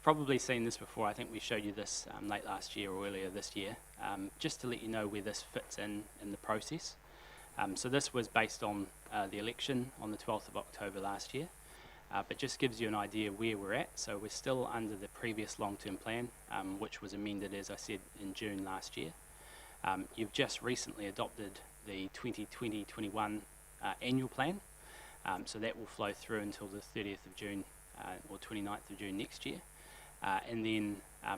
You've probably seen this before. I think we showed you this late last year or earlier this year, just to let you know where this fits in the process. So this was based on the election on the 12th of October last year, but just gives you an idea where we're at. So we're still under the previous long-term plan, which was amended, as I said, in June last year. You've just recently adopted the 2020-21 annual plan, so that will flow through until the 30th of June or 29th of June next year. And then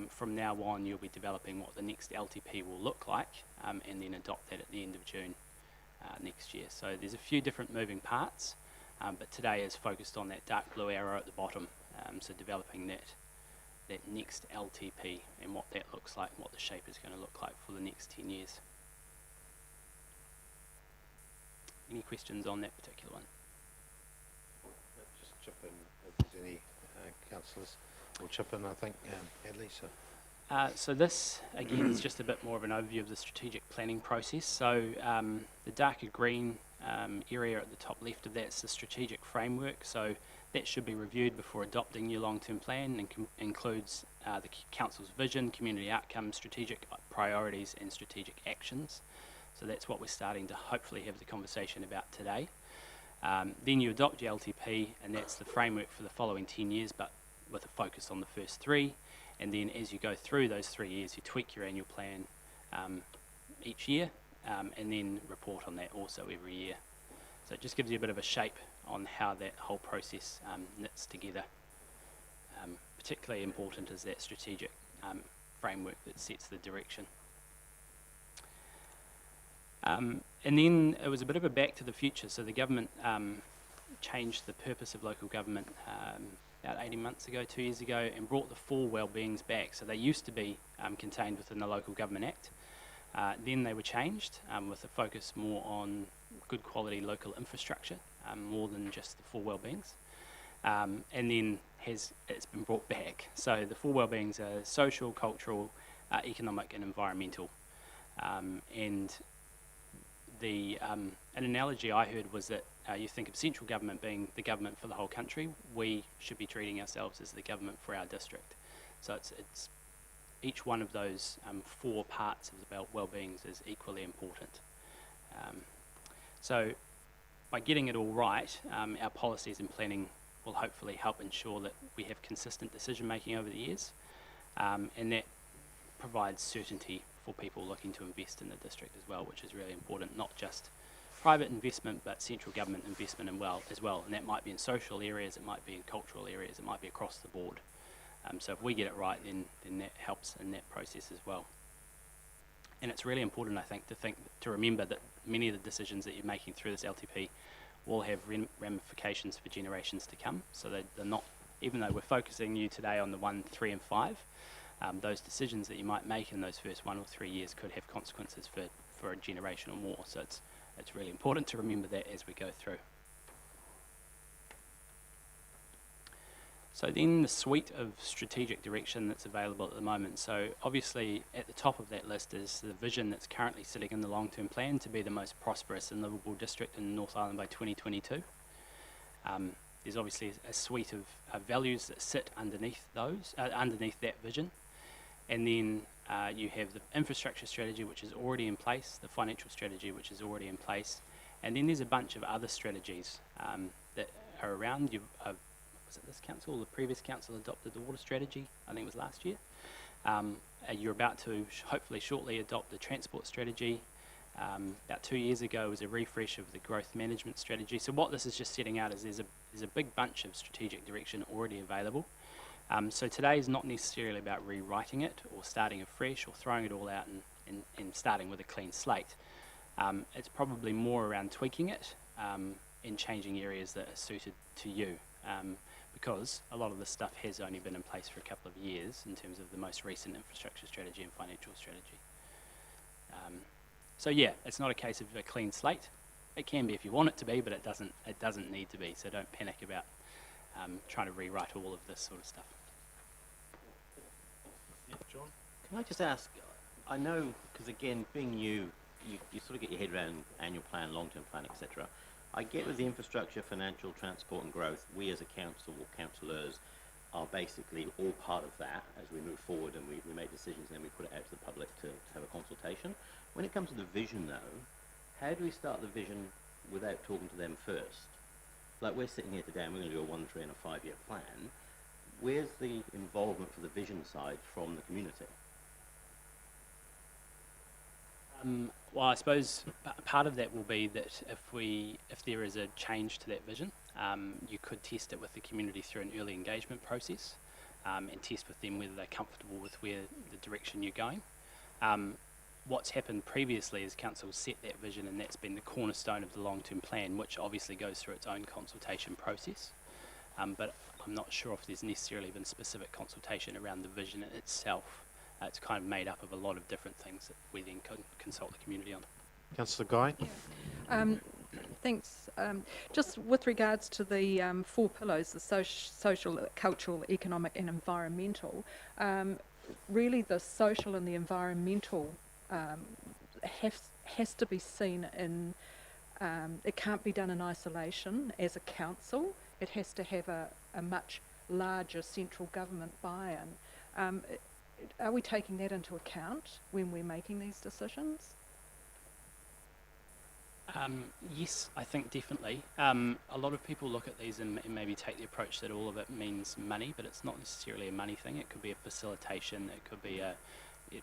from now on, you'll be developing what the next LTP will look like, and then adopt that at the end of June next year. So there's a few different moving parts, but today is focused on that dark blue arrow at the bottom, so developing that next LTP and what that looks like and what the shape is going to look like for the next 10 years. Any questions on that particular one? Just chip in if there's any councillors will chip in, I think, Lisa. So this, again, is just a bit more of an overview of the strategic planning process. So the darker green area at the top left of that's the strategic framework. So that should be reviewed before adopting your long-term plan, and includes the council's vision, community outcomes, strategic priorities and strategic actions. So that's what we're starting to hopefully have the conversation about today. Then you adopt your LTP, and that's the framework for the following 10 years, but with a focus on the first 3. And then as you go through those 3 years, you tweak your annual plan each year, and then report on that also every year. So it just gives you a bit of a shape on how that whole process knits together. Particularly important is that strategic framework that sets the direction. And then it was a bit of a back to the future. So the government changed the purpose of local government about 18 months ago, 2 years ago, and brought the 4 well-beings back. So they used to be contained within the Local Government Act. Then they were changed with a focus more on good quality local infrastructure, more than just the 4 well-beings. And then it's been brought back. So the 4 well-beings are social, cultural, economic and environmental. And an analogy I heard was that you think of central government being the government for the whole country. We should be treating ourselves as the government for our district. So it's each one of those 4 parts of the well-beings is equally important. So by getting it all right, our policies and planning will hopefully help ensure that we have consistent decision making over the years, and that provides certainty for people looking to invest in the district as well, which is really important, not just private investment but central government investment as well, and that might be in social areas, it might be in cultural areas, it might be across the board. So if we get it right, then that helps in that process as well. And it's really important, I think, to remember that many of the decisions that you're making through this LTP will have ramifications for generations to come. So they're not, even though we're focusing you today on the 1, 3 and 5, those decisions that you might make in those first 1 or 3 years could have consequences for a generation or more. So it's really important to remember that as we go through. So then the suite of strategic direction that's available at the moment. So obviously at the top of that list is the vision that's currently sitting in the long-term plan to be the most prosperous and livable district in North Island by 2022. There's obviously a suite of values that sit underneath that vision. And then you have the infrastructure strategy, which is already in place, the financial strategy, which is already in place. And then there's a bunch of other strategies that are around. Was it this council or the previous council adopted the water strategy? I think it was last year. You're about to hopefully shortly adopt the transport strategy. About 2 years ago was a refresh of the growth management strategy. So what this is just setting out is there's a big bunch of strategic direction already available. So today is not necessarily about rewriting it or starting afresh or throwing it all out and starting with a clean slate. It's probably more around tweaking it and changing areas that are suited to you. Because a lot of this stuff has only been in place for a couple of years in terms of the most recent infrastructure strategy and financial strategy. So yeah, it's not a case of a clean slate. It can be if you want it to be, but it doesn't need to be. So don't panic about trying to rewrite all of this sort of stuff. Yeah, John? Can I just ask, I know, because again, being new, you sort of get your head around annual plan, long-term plan, etc. I get with the infrastructure, financial, transport and growth, we as a council or councillors are basically all part of that as we move forward and we make decisions and then we put it out to the public to have a consultation. When it comes to the vision though, how do we start the vision without talking to them first? Like we're sitting here today and we're going to do a 1, 3 and a 5-year plan. Where's the involvement for the vision side from the community? Well, I suppose part of that will be that if there is a change to that vision, you could test it with the community through an early engagement process, and test with them whether they're comfortable with where the direction you're going. What's happened previously is council set that vision, and that's been the cornerstone of the long-term plan, which obviously goes through its own consultation process. But I'm not sure if there's necessarily been specific consultation around the vision itself. It's kind of made up of a lot of different things that we then consult the community on. Councillor Guy? Thanks. Just with regards to the 4 pillars, the social, cultural, economic and environmental, really the social and the environmental has to be seen in, it can't be done in isolation as a council. It has to have a much larger central government buy-in. Are we taking that into account when we're making these decisions? Yes, I think definitely. A lot of people look at these and maybe take the approach that all of it means money, but it's not necessarily a money thing. It could be a facilitation. It could be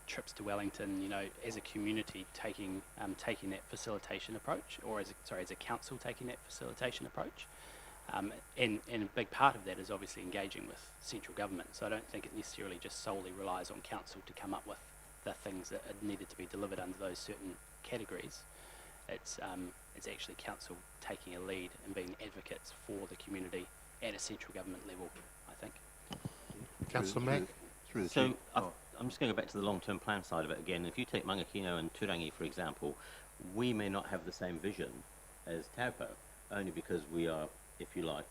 trips to Wellington. You know, as a community taking that facilitation approach, or as a council taking that facilitation approach. And a big part of that is obviously engaging with central government. So I don't think it necessarily just solely relies on council to come up with the things that are needed to be delivered under those certain categories. It's actually council taking a lead and being advocates for the community at a central government level, I think. Councillor Mack? So I'm just going to go back to the long-term plan side of it again. If you take Mangakino and Turangi, for example, we may not have the same vision as Taupo, only because we are, if you like,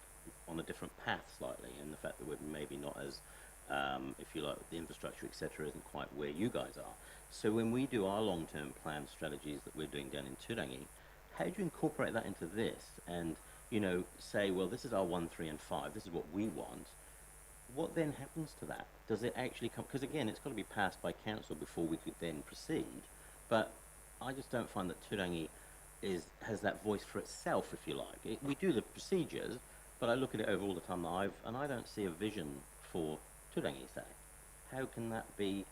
on a different path slightly, and the fact that we're maybe not as, if you like, the infrastructure, etc., isn't quite where you guys are. So when we do our long-term plan strategies that we're doing down in Turangi, how do you incorporate that into this and, you know, say, well, this is our 1, 3 and 5, this is what we want. What then happens to that? Does it actually come, because again, it's got to be passed by council before we could then proceed, but I just don't find that Turangi has that voice for itself, if you like. We do the procedures, but I look at it over all the time that and I don't see a vision for Turangi, say. How can that be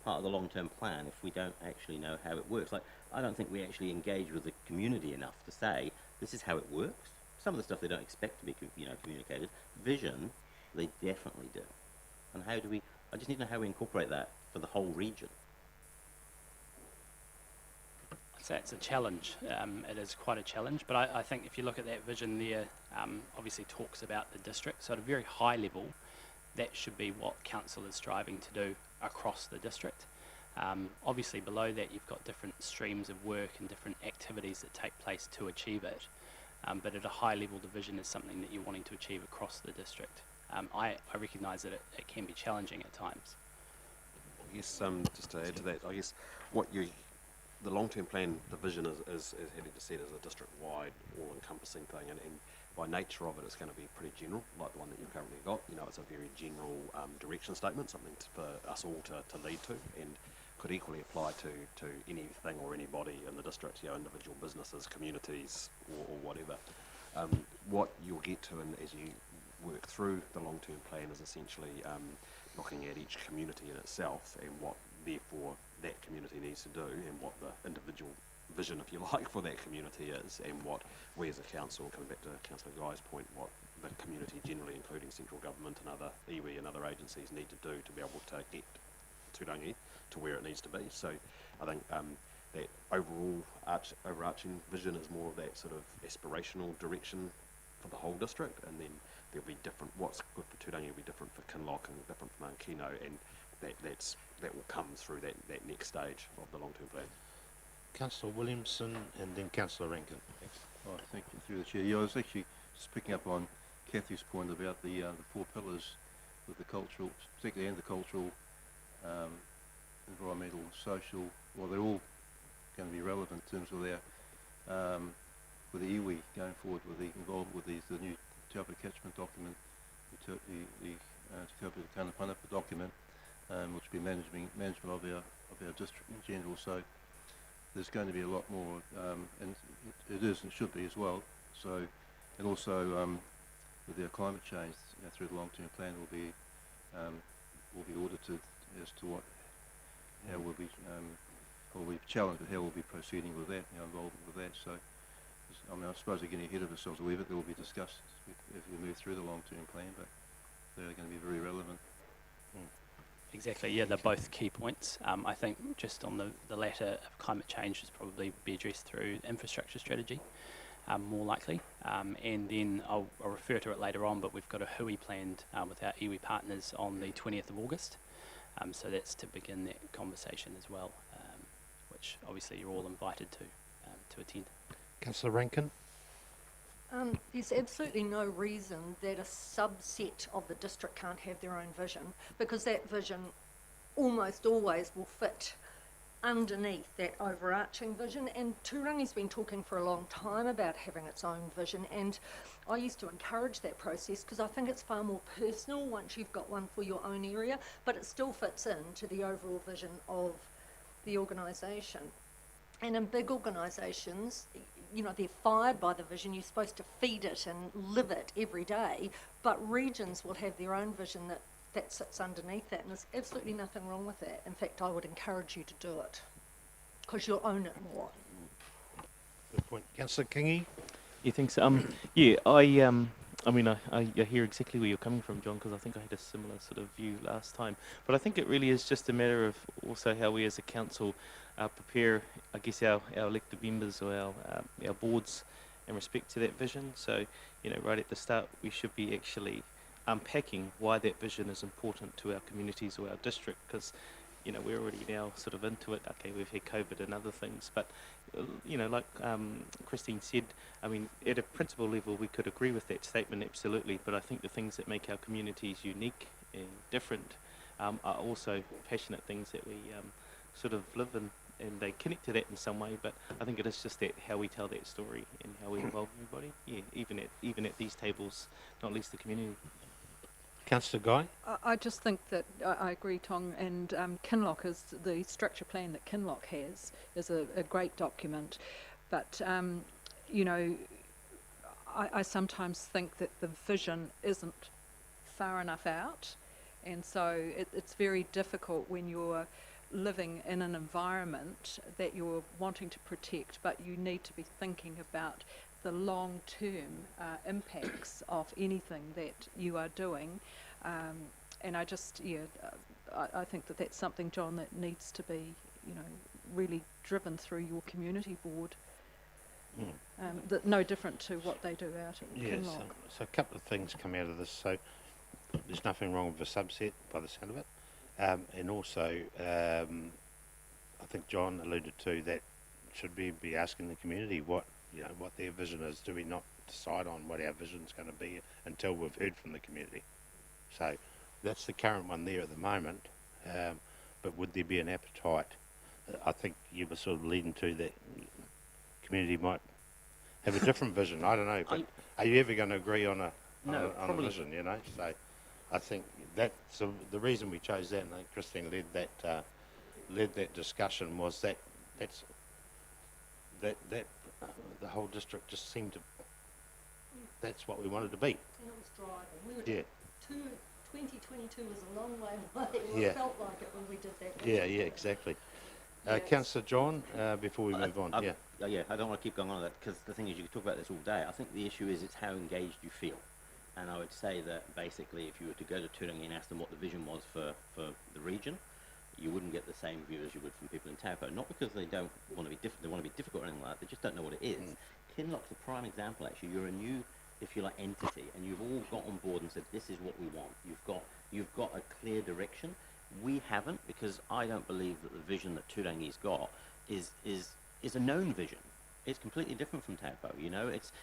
part of the long-term plan if we don't actually know how it works? Like, I don't think we actually engage with the community enough to say, this is how it works. Some of the stuff they don't expect to be, communicated. Vision, they definitely do. And how do we, I just need to know how we incorporate that for the whole region. So it's a challenge. It is quite a challenge, but I think if you look at that vision there, obviously talks about the district. So at a very high level, that should be what council is striving to do across the district. Obviously below that you've got different streams of work and different activities that take place to achieve it. But at a high level, the vision is something that you're wanting to achieve across the district. I recognise that it can be challenging at times. I guess just to add to that, I guess the long-term plan, the vision is heading to set as a district-wide, all-encompassing thing, and by nature of it, it's going to be pretty general, like the one that you've currently got. You know, it's a very general direction statement, something for us all to lead to, and could equally apply to anything or anybody in the district, individual businesses, communities, or whatever. What you'll get to, and as you work through the long-term plan, is essentially looking at each community in itself and what, therefore, that community needs to do, and what the individual vision, if you like, for that community is, and what we as a council, coming back to Councillor Guy's point, what the community generally, including central government and other iwi and other agencies, need to do to be able to get Turangi to where it needs to be. So I think that overall overarching vision is more of that sort of aspirational direction for the whole district, and then there'll be different, what's good for Turangi will be different for Kinloch and different for Mangakino, and that will come through that next stage of the long-term plan. Councillor Williamson and then Councillor Rankin. Thanks. Oh, thank you, through the chair. Yeah, I was actually just picking up on Kathy's point about the 4 pillars with the cultural, particularly and the cultural, environmental, social. Well, they're all going to be relevant in terms of their with the iwi going forward with the involvement with the new Taupo catchment document, the to cope with the kind of Panapa document, which will be management of our district in general. So there's going to be a lot more, and it is and should be as well. So, and also with our climate change, through the long-term plan, will be audited as to how we'll be challenged with how we'll be proceeding with that, involvement with that. So, I mean, I suppose we're getting ahead of ourselves a wee bit. They will be discussed as we move through the long-term plan, but they're going to be very relevant. Exactly, yeah, they're both key points. I think just on the latter of climate change is probably be addressed through infrastructure strategy, more likely. And then I'll refer to it later on, but we've got a hui planned with our iwi partners on the 20th of August. So that's to begin that conversation as well, which obviously you're all invited to attend. Councillor Rankin? There's absolutely no reason that a subset of the district can't have their own vision, because that vision almost always will fit underneath that overarching vision. And Turangi's been talking for a long time about having its own vision, and I used to encourage that process because I think it's far more personal once you've got one for your own area, but it still fits into the overall vision of the organisation. And in big organisations, they're fired by the vision. You're supposed to feed it and live it every day, but regions will have their own vision that sits underneath that, and there's absolutely nothing wrong with that. In fact, I would encourage you to do it, because you'll own it more. Good point. Councillor Kingy? Yeah, thanks. I hear exactly where you're coming from, John, because I think I had a similar sort of view last time. But I think it really is just a matter of also how we as a council prepare, I guess, our elected members or our boards in respect to that vision. So, right at the start, we should be actually unpacking why that vision is important to our communities or our district, because we're already now sort of into it. Okay, we've had COVID and other things, but like Christine said, I mean, at a principle level, we could agree with that statement, absolutely. But I think the things that make our communities unique and different are also passionate things that we sort of live in, and they connect to that in some way. But I think it is just that how we tell that story and how we involve everybody. Yeah, even at these tables, not least the community. Councillor Guy? I just think that I agree, Tong, and Kinloch is the structure plan that Kinloch has is a great document, but I sometimes think that the vision isn't far enough out, and so it's very difficult when you're living in an environment that you're wanting to protect, but you need to be thinking about the long-term impacts of anything that you are doing, and I just I think that that's something, John, that needs to be really driven through your community board. That no different to what they do out at Kinloch. So a couple of things come out of this. So there's nothing wrong with a subset by the sound of it, and also I think John alluded to that should we be asking the community what their vision is? Do we not decide on what our vision is going to be until we've heard from the community? So that's the current one there at the moment. But would there be an appetite? I think you were sort of leading to that community might have a different vision. I don't know, but are you ever going to agree on a vision? So I think that's the reason we chose that, and I think Christine led that discussion was that the whole district just seemed to. That's what we wanted to be. And it was driving. 2022 was a long way away. Well, Yeah. It felt like it when we did that. Yeah, exactly. Yes. Councillor John, before we move on, I don't want to keep going on that, because the thing is, you could talk about this all day. I think the issue is it's how engaged you feel. And I would say that basically if you were to go to Turangi and ask them what the vision was for the region, you wouldn't get the same view as you would from people in Taupo. Not because they don't want to be different, they want to be difficult or anything like that, they just don't know what it is. Kinloch's a prime example, actually. You're a new, if you like, entity, and you've all got on board and said, this is what we want. You've got a clear direction. We haven't, because I don't believe that the vision that Turangi's got is a known vision. It's completely different from Taupo,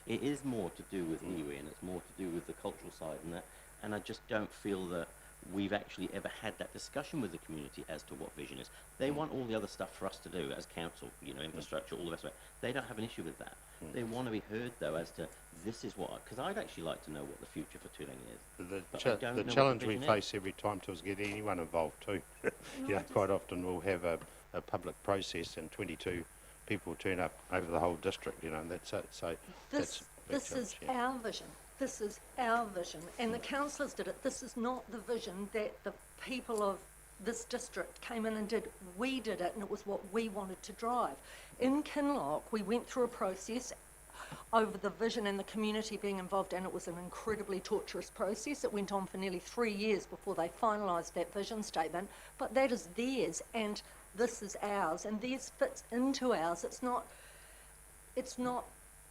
it is more to do with iwi, and it's more to do with the cultural side and that, and I just don't feel that we've actually ever had that discussion with the community as to what vision is. They want all the other stuff for us to do as council, you know, infrastructure, all the rest of it. They don't have an issue with that. They want to be heard, though, as to this is what, because I'd actually like to know what the future for Turangi is. But I don't know The what challenge we vision is. face every time to is get anyone involved too. You know, quite often we'll have a public process and 22 people turn up over the whole district, you know, and that's it. So that's a big This challenge, is yeah. our vision. This is our vision. And the councillors did it. This is not the vision that the people of this district came in and did. We did it, and it was what we wanted to drive. In Kinloch, we went through a process over the vision and the community being involved, and it was an incredibly torturous process. It went on for nearly 3 years before they finalised that vision statement, but that is theirs, and this is ours, and theirs fits into ours. It's not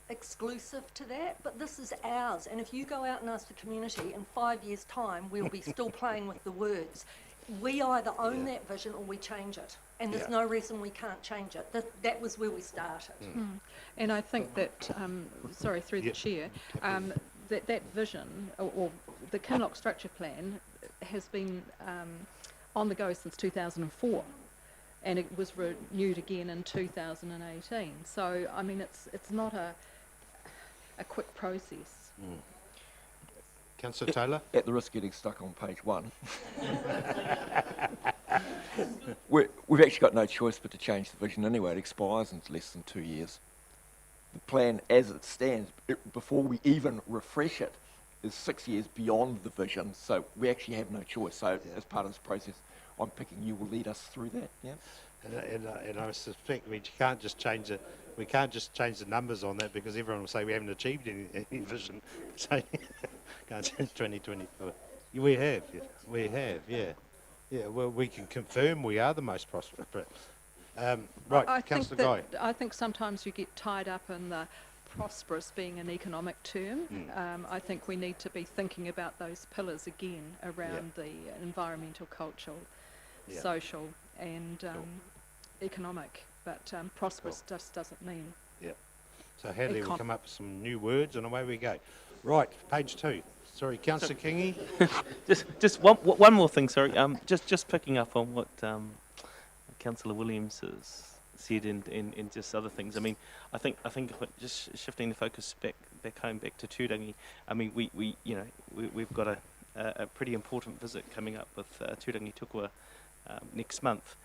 exclusive to that, but this is ours. And if you go out and ask the community, in 5 years' time, we'll be still playing with the words. We either own that vision or we change it, and there's no reason we can't change it. That was where we started. And I think that, sorry, through the chair, that vision, or the Kinloch structure plan, has been on the go since 2004. And it was renewed again in 2018. So, I mean, it's not a quick process. Councillor Taylor? At the risk of getting stuck on page 1, we've actually got no choice but to change the vision anyway. It expires in less than 2 years. The plan as it stands, before we even refresh it, is 6 years beyond the vision, so we actually have no choice. So as part of this process, I'm picking you will lead us through that. Yeah. And I suspect we can't just change it. We can't just change the numbers on that because everyone will say we haven't achieved any vision. So can't change 2024. We have, yeah. Well, we can confirm we are the most prosperous. Right, Councillor Guy. I think sometimes you get tied up in the prosperous being an economic term. I think we need to be thinking about those pillars again around the environmental, cultural, social and economic, but prosperous just doesn't mean. Yeah. So Hadley will come up with some new words and away we go. Right, page 2. Sorry, Councillor Kingy. Just one more thing. Sorry. Just picking up on what Councillor Williams has said in just other things. I mean, I think just shifting the focus back home, back to Turangi. I mean, we've got a pretty important visit coming up with Turangi Tukua next month,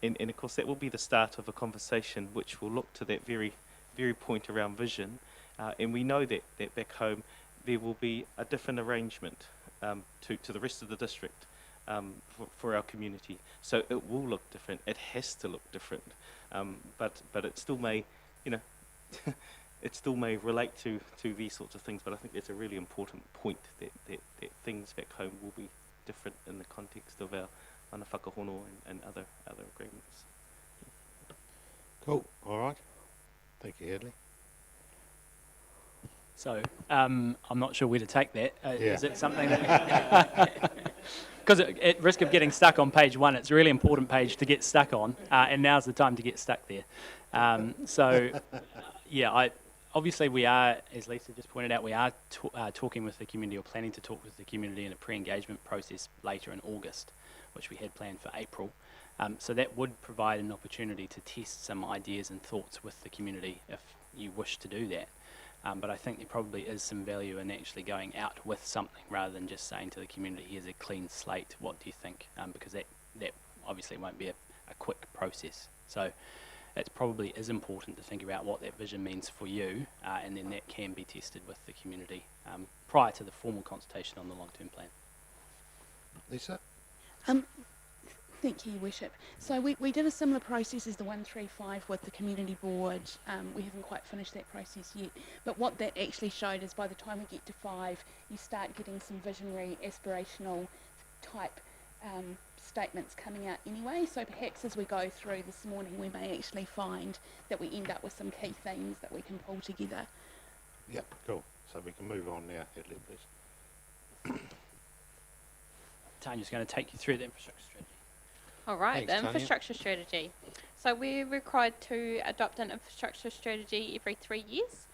and of course that will be the start of a conversation which will look to that very point around vision, and we know that back home there will be a different arrangement to the rest of the district for our community. So it will look different. It has to look different, but it still may, it still may relate to these sorts of things. But I think that's a really important point that things back home will be different in the context of our mana whakahono and other agreements. Cool. All right. Thank you, Hadley. So I'm not sure where to take that. Is it something that... Because at risk of getting stuck on page 1, it's a really important page to get stuck on, and now's the time to get stuck there. Obviously we are, as Lisa just pointed out, we are talking with the community, or planning to talk with the community in a pre-engagement process later in August, which we had planned for April. So that would provide an opportunity to test some ideas and thoughts with the community if you wish to do that. But I think there probably is some value in actually going out with something rather than just saying to the community, here's a clean slate, what do you think? Because that obviously won't be a quick process. So it probably is important to think about what that vision means for you, and then that can be tested with the community prior to the formal consultation on the long-term plan. Lisa? Thank you, Your Worship. So we did a similar process as the 135 with the community board. We haven't quite finished that process yet, but what that actually showed is by the time we get to 5, you start getting some visionary, aspirational type statements coming out anyway. So perhaps as we go through this morning, we may actually find that we end up with some key themes that we can pull together. Yeah, cool. So we can move on now, Hadley, please. Tanya's going to take you through the infrastructure strategy. All right, Thanks, the Tanya. infrastructure strategy. So we're required to adopt an infrastructure strategy every 3 years.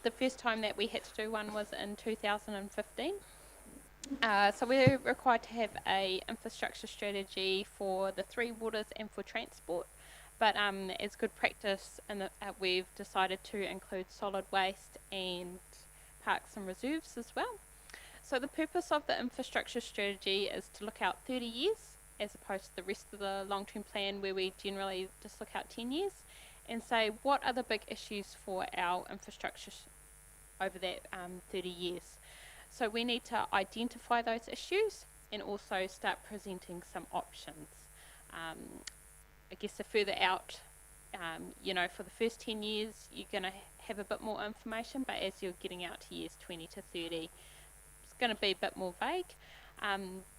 The first time that we had to do one was in 2015. So we're required to have a infrastructure strategy for the three waters and for transport. But as good practice, we've decided to include solid waste and parks and reserves as well. So the purpose of the infrastructure strategy is to look out 30 years as opposed to the rest of the long-term plan where we generally just look out 10 years and say what are the big issues for our infrastructure over that 30 years. So we need to identify those issues and also start presenting some options. I guess the further out, for the first 10 years, you're going to have a bit more information, but as you're getting out to years 20 to 30, it's going to be a bit more vague.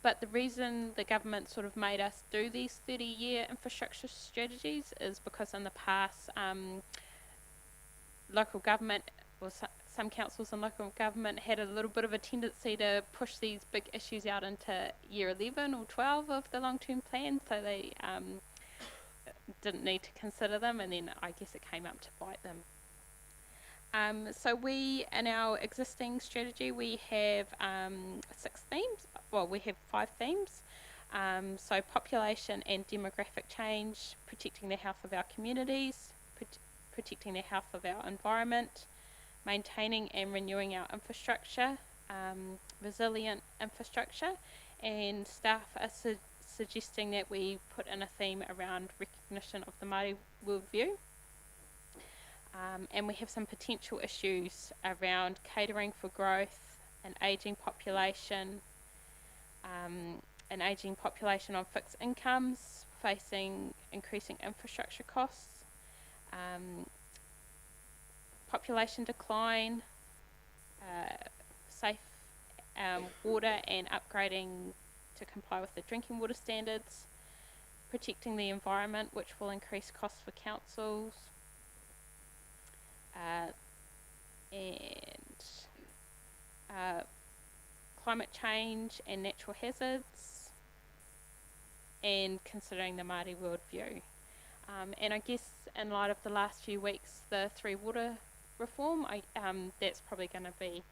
But the reason the government sort of made us do these 30-year infrastructure strategies is because in the past, local government or some councils and local government had a little bit of a tendency to push these big issues out into year 11 or 12 of the long-term plan, so they didn't need to consider them, and then I guess it came up to bite them. So in our existing strategy, we have 6 themes. Well, we have 5 themes. So population and demographic change, protecting the health of our communities, protecting the health of our environment, maintaining and renewing our infrastructure, resilient infrastructure, and staff are suggesting that we put in a theme around recognition of the Māori worldview. And we have some potential issues around catering for growth, an ageing population on fixed incomes, facing increasing infrastructure costs, population decline, safe water and upgrading to comply with the drinking water standards, protecting the environment, which will increase costs for councils, and climate change and natural hazards, and considering the Māori worldview. And I guess in light of the last few weeks, the three water reform, that's probably going to be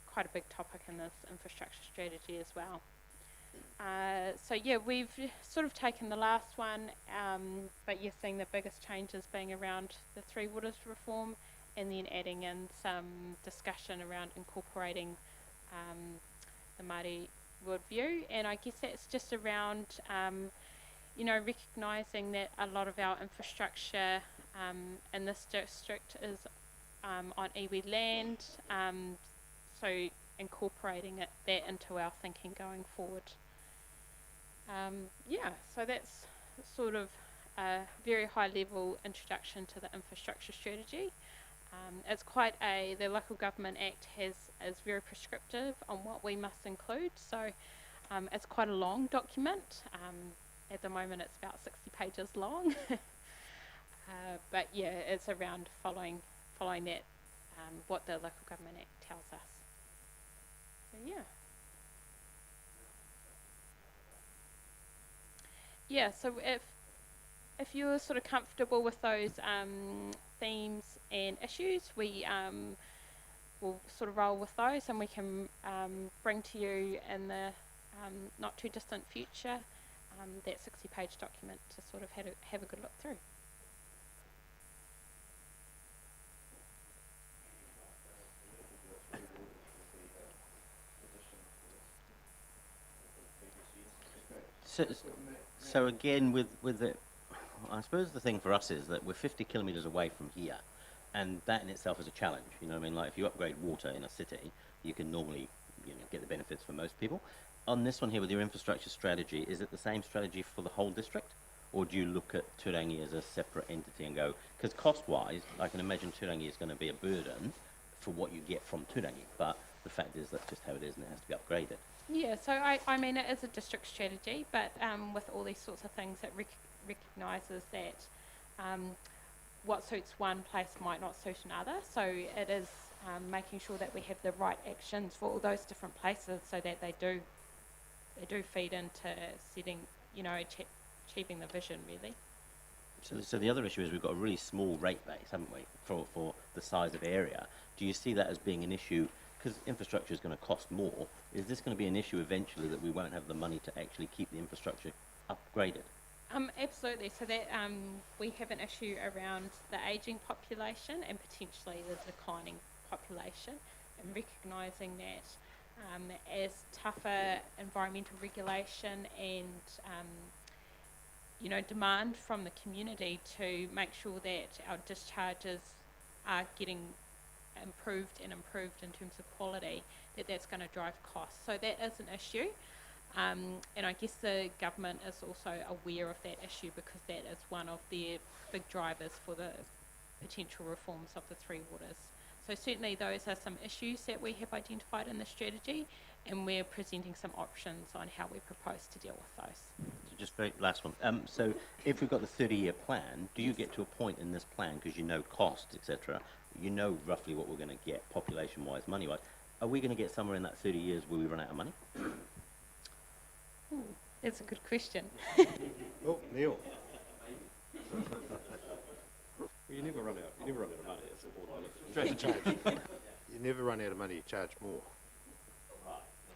quite a big topic in this infrastructure strategy as well. So yeah, we've sort of taken the last one, but you're seeing the biggest changes being around the three waters reform, and then adding in some discussion around incorporating the Māori worldview. And I guess that's just around recognising that a lot of our infrastructure in this district is on iwi land, so incorporating that into our thinking going forward. So that's sort of a very high level introduction to the infrastructure strategy. It's the Local Government Act is very prescriptive on what we must include, so it's quite a long document. At the moment it's about 60 pages long, but yeah, it's around following that, what the Local Government Act tells us. So so if you're sort of comfortable with those themes and issues, we will sort of roll with those, and we can bring to you in the not too distant future that 60-page document to sort of have a good look through. So again, with the, I suppose the thing for us is that we're 50 kilometres away from here, and that in itself is a challenge. You know what I mean? Like if you upgrade water in a city, you can normally, get the benefits for most people. On this one here with your infrastructure strategy, is it the same strategy for the whole district? Or do you look at Turangi as a separate entity and go, because cost-wise, I can imagine Turangi is going to be a burden for what you get from Turangi, but the fact is that's just how it is and it has to be upgraded. Yeah, so I mean it is a district strategy, but with all these sorts of things it recognises that what suits one place might not suit another, so it is making sure that we have the right actions for all those different places so that they do feed into setting, achieving the vision really. So the other issue is we've got a really small rate base, haven't we, for the size of area. Do you see that as being an issue because infrastructure is going to cost more, is this going to be an issue eventually that we won't have the money to actually keep the infrastructure upgraded? Absolutely. So that we have an issue around the ageing population and potentially the declining population, and recognising that as tougher environmental regulation and demand from the community to make sure that our discharges are getting improved in terms of quality, that's going to drive costs. So that is an issue. And I guess the government is also aware of that issue because that is one of their big drivers for the potential reforms of the three waters. So certainly those are some issues that we have identified in the strategy, and we're presenting some options on how we propose to deal with those. So just very last one. So if we've got the 30-year plan, do you get to a point in this plan, because you know costs, etc., you know roughly what we're going to get population-wise, money-wise, are we going to get somewhere in that 30 years where we run out of money? That's a good question. Oh, Neil. You never run out of money, it's important. You charge. You never run out of money, you charge more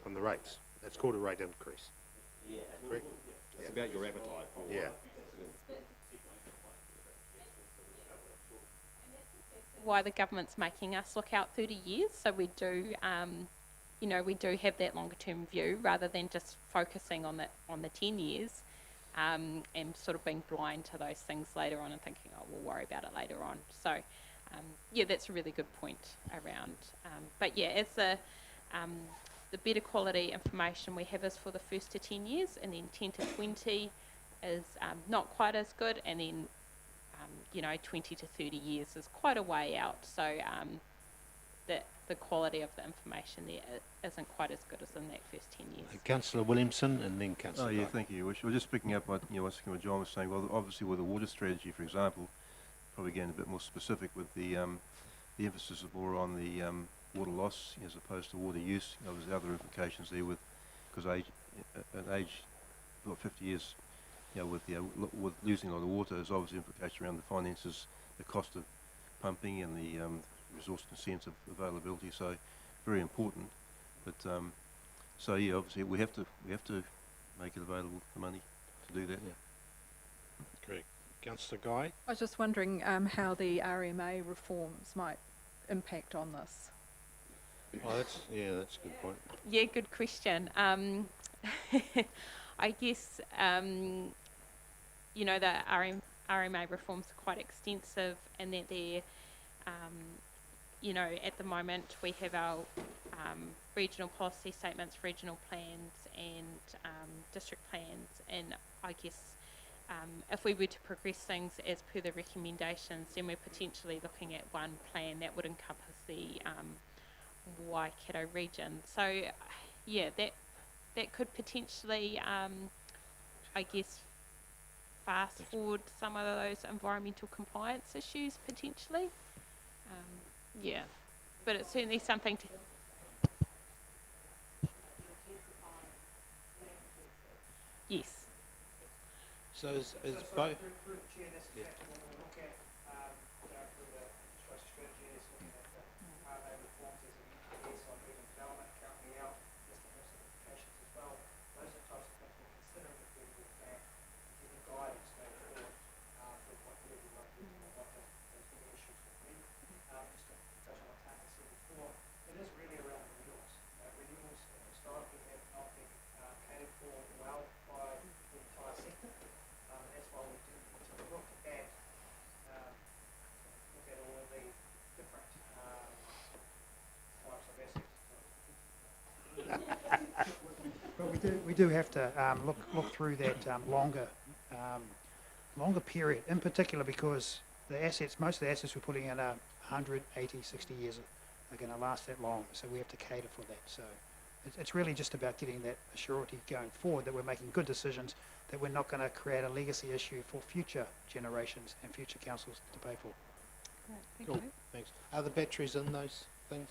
on the rates. That's called a rate increase. Correct? It's about your appetite for Yeah. Why the government's making us look out 30 years, so we do we do have that longer term view rather than just focusing on the 10 years and sort of being blind to those things later on and thinking, oh, we'll worry about it later on. So that's a really good point around. But yeah, as the better quality information we have is for the first to 10 years, and then 10 to 20 is not quite as good, and then 20 to 30 years is quite a way out. So the quality of the information there isn't quite as good as in that first 10 years. Councillor Williamson and then Councillor. Oh yeah, thank you. We're just picking up what what John was saying. Well, obviously with the water strategy, for example, probably getting a bit more specific with the emphasis is more on the water loss as opposed to water use. There's other implications there because age, 50 years, with losing a lot of water, there's obviously implications around the finances, the cost of pumping, and the resource consent of availability. So very important. But so yeah, obviously we have to make it available, the money to do that. Yeah. Correct. Councillor Guy. I was just wondering how the RMA reforms might impact on this. Oh, that's a good point. Yeah, good question. I guess the RMA reforms are quite extensive, and that they're at the moment we have our regional policy statements, regional plans, and district plans, and I guess if we were to progress things as per the recommendations, then we're potentially looking at one plan that would encompass the Waikato region. So yeah, that could potentially I guess fast forward some of those environmental compliance issues potentially. But it's certainly something to. Yes. So is both. We do have to look through that longer period, in particular because most of the assets we're putting in are 100, 80, 60 years are going to last that long, so we have to cater for that. So it's really just about getting that surety going forward, that we're making good decisions, that we're not going to create a legacy issue for future generations and future councils to pay for. Right, thank Cool, you. thanks. Are the batteries in those things?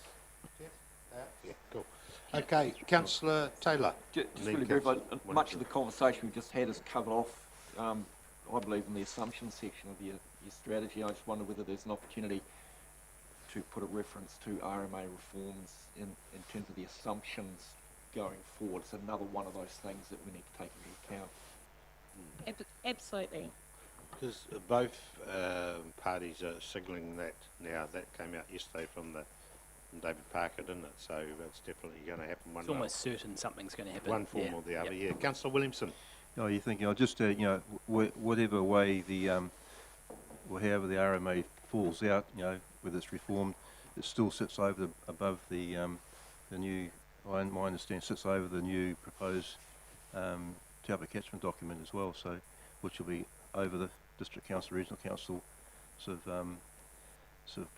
Yeah, cool. Okay, Councillor Taylor. Just Then really brief, Councillor much of the conversation we've just had is covered off, I believe, in the assumptions section of your strategy. I just wonder whether there's an opportunity to put a reference to RMA reforms in terms of the assumptions going forward. It's another one of those things that we need to take into account. Absolutely. Because both parties are signalling that now. That came out yesterday from David Parker, didn't it? So it's definitely going to happen. It's almost certain something's going to happen. One form or the other. Yeah. Councillor Williamson. Oh, you're thinking, just whatever way or however the RMA falls out, whether it's reformed, it still sits above the new. My understanding sits over the new proposed Taupo catchment document as well. So, which will be over the district council, regional council sort of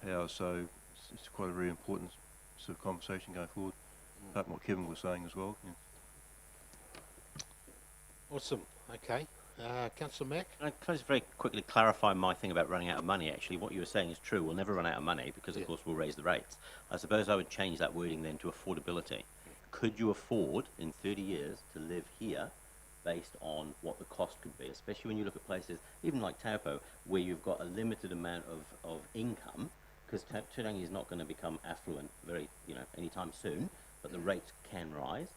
powers. So it's quite a very important sort of conversation going forward. Apart from what Kevin was saying as well. Yeah. Awesome. Okay. Councillor Mack. Can I just very quickly clarify my thing about running out of money? Actually, what you were saying is true. We'll never run out of money because, of course, we'll raise the rates. I suppose I would change that wording then to affordability. Could you afford, in 30 years, to live here based on what the cost could be, especially when you look at places, even like Taupo, where you've got a limited amount of income, because Turangi is not going to become affluent anytime soon, but the rates can rise.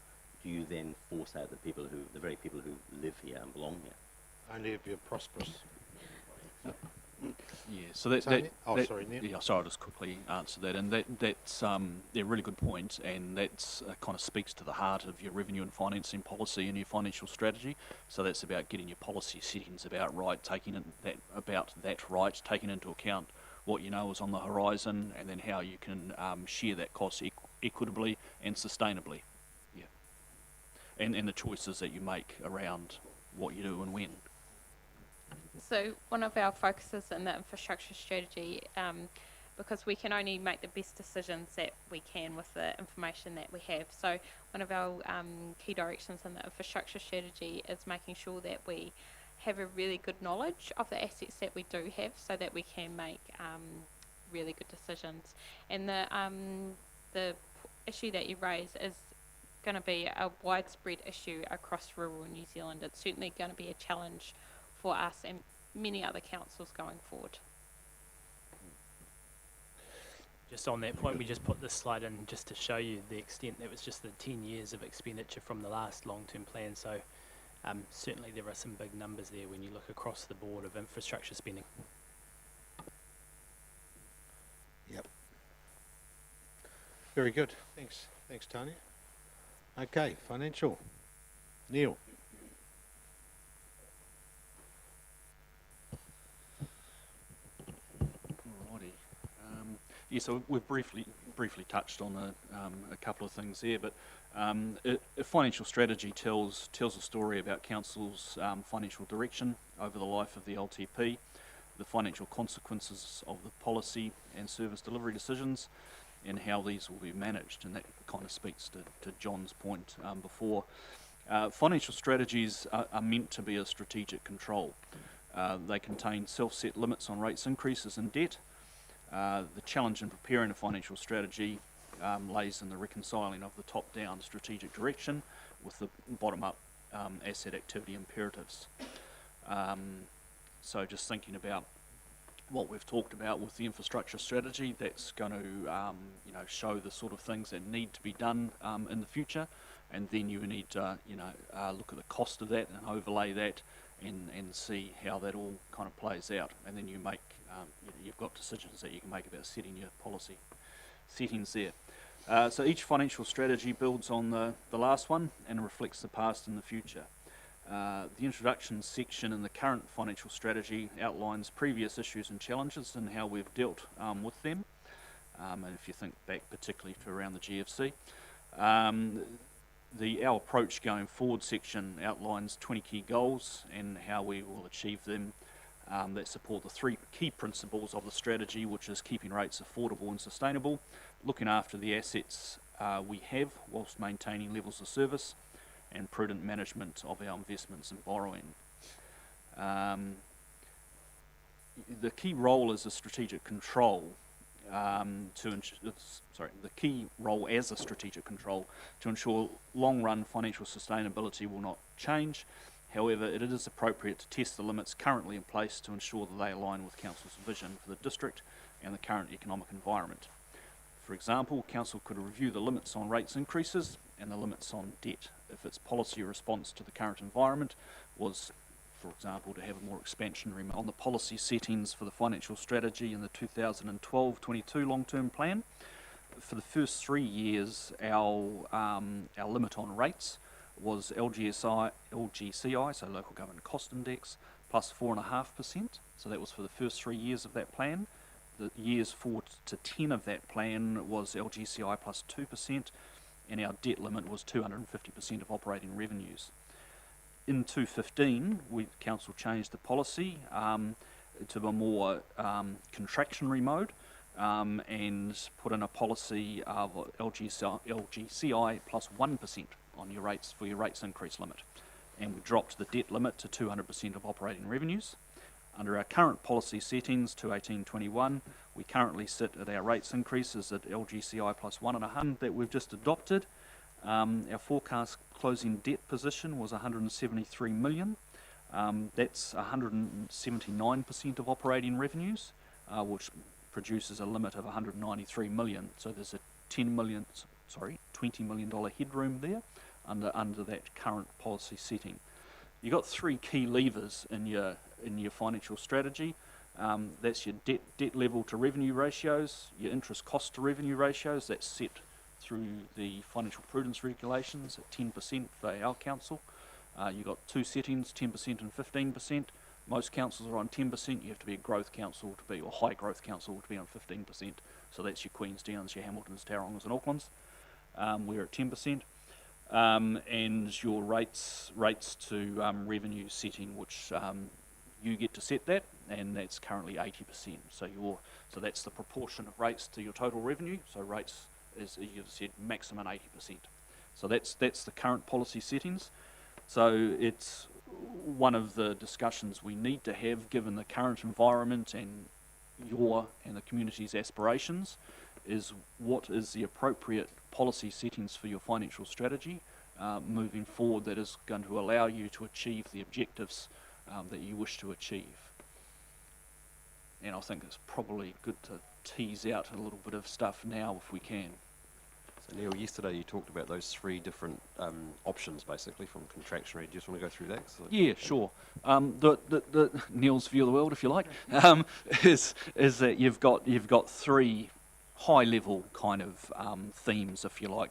Do you then force out the very people who live here and belong here? Only if you're prosperous. Yeah, so that, Tony? that Sorry, Neil. yeah, sorry, I'll just quickly answer that, and that's a really good point, and that's kind of speaks to the heart of your revenue and financing policy and your financial strategy. So that's about getting your policy settings taking into account what you know is on the horizon, and then how you can share that cost equitably and sustainably. Yeah, and the choices that you make around what you do and when. So one of our focuses in the infrastructure strategy, because we can only make the best decisions that we can with the information that we have. So one of our key directions in the infrastructure strategy is making sure that we have a really good knowledge of the assets that we do have, so that we can make really good decisions. And the issue that you raise is going to be a widespread issue across rural New Zealand. It's certainly going to be a challenge for us and many other councils going forward. Just on that point, we just put this slide in just to show you the extent. That was just the 10 years of expenditure from the last long-term plan. So certainly there are some big numbers there when you look across the board of infrastructure spending. Yep. Very good. Thanks, Tony. Okay, financial. Neil. Yeah, so we've briefly touched on a couple of things there, but a financial strategy tells a story about council's financial direction over the life of the LTP, the financial consequences of the policy and service delivery decisions, and how these will be managed. And that kind of speaks to John's point before. Financial strategies are meant to be a strategic control. They contain self-set limits on rates increases and debt. The challenge in preparing a financial strategy lays in the reconciling of the top-down strategic direction with the bottom-up asset activity imperatives. So just thinking about what we've talked about with the infrastructure strategy, that's going to show the sort of things that need to be done in the future, and then you need to look at the cost of that and overlay that and see how that all kind of plays out, and then you make you've got decisions that you can make about setting your policy settings there. So each financial strategy builds on the last one and reflects the past and the future. The introduction section in the current financial strategy outlines previous issues and challenges and how we've dealt with them. And if you think back particularly to around the GFC, our approach going forward section outlines 20 key goals and how we will achieve them that support the three key principles of the strategy, which is keeping rates affordable and sustainable, looking after the assets we have whilst maintaining levels of service, and prudent management of our investments and borrowing. The key role as a strategic control the key role as a strategic control to ensure long-run financial sustainability will not change. However, it is appropriate to test the limits currently in place to ensure that they align with Council's vision for the district and the current economic environment. For example, Council could review the limits on rates increases and the limits on debt if its policy response to the current environment was, for example, to have a more expansionary on the policy settings for the financial strategy in the 2012-22 long-term plan. For the first 3 years, our limit on rates was LGCI, so Local Government Cost Index, plus 4.5%. So that was for the first 3 years of that plan. The years 4 to 10 of that plan was LGCI plus 2%, and our debt limit was 250% of operating revenues. In 2015, Council changed the policy to a more contractionary mode, and put in a policy of LGCI plus 1% on your rates for your rates increase limit. And we dropped the debt limit to 200% of operating revenues. Under our current policy settings, 2018-21, we currently sit at our rates increases at LGCI plus 1.5 that we've just adopted. Our forecast closing debt position was 173 million. That's 179% of operating revenues, which produces a limit of 193 million. So there's a $20 million headroom there under that current policy setting. You've got 3 key levers in your financial strategy. That's your debt level to revenue ratios, your interest cost to revenue ratios. That's set through the financial prudence regulations at 10% for our council. You've got 2 settings, 10% and 15%. Most councils are on 10%. You have to be a growth council to be, or high growth council to be on 15%. So that's your Queenstown's, your Hamiltons, Tauranga and Aucklands. We're at 10%. And your rates to revenue setting, which you get to set that, and that's currently 80%. So that's the proportion of rates to your total revenue. So rates, as you've said, maximum 80%. So that's the current policy settings. So it's one of the discussions we need to have, given the current environment and the community's aspirations, is what is the appropriate policy settings for your financial strategy moving forward that is going to allow you to achieve the objectives that you wish to achieve. And I think it's probably good to tease out a little bit of stuff now if we can. So Neil, yesterday you talked about those 3 different options basically from contractionary. Do you just want to go through that? Yeah, sure. The Neil's view of the world, if you like, is that you've got 3 high-level kind of themes, if you like.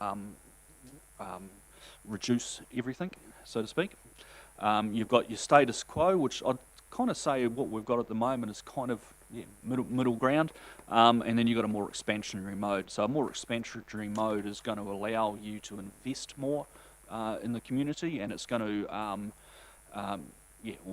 Reduce everything, so to speak. You've got your status quo, which I'd kind of say what we've got at the moment is kind of middle ground, and then you've got a more expansionary mode. So a more expansionary mode is going to allow you to invest more in the community, and it's going to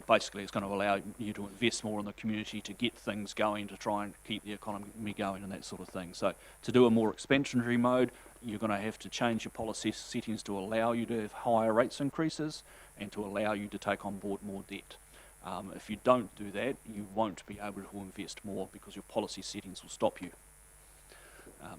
basically it's going to allow you to invest more in the community to get things going, to try and keep the economy going and that sort of thing. So to do a more expansionary mode, you're going to have to change your policy settings to allow you to have higher rates increases and to allow you to take on board more debt. If you don't do that, you won't be able to invest more because your policy settings will stop you.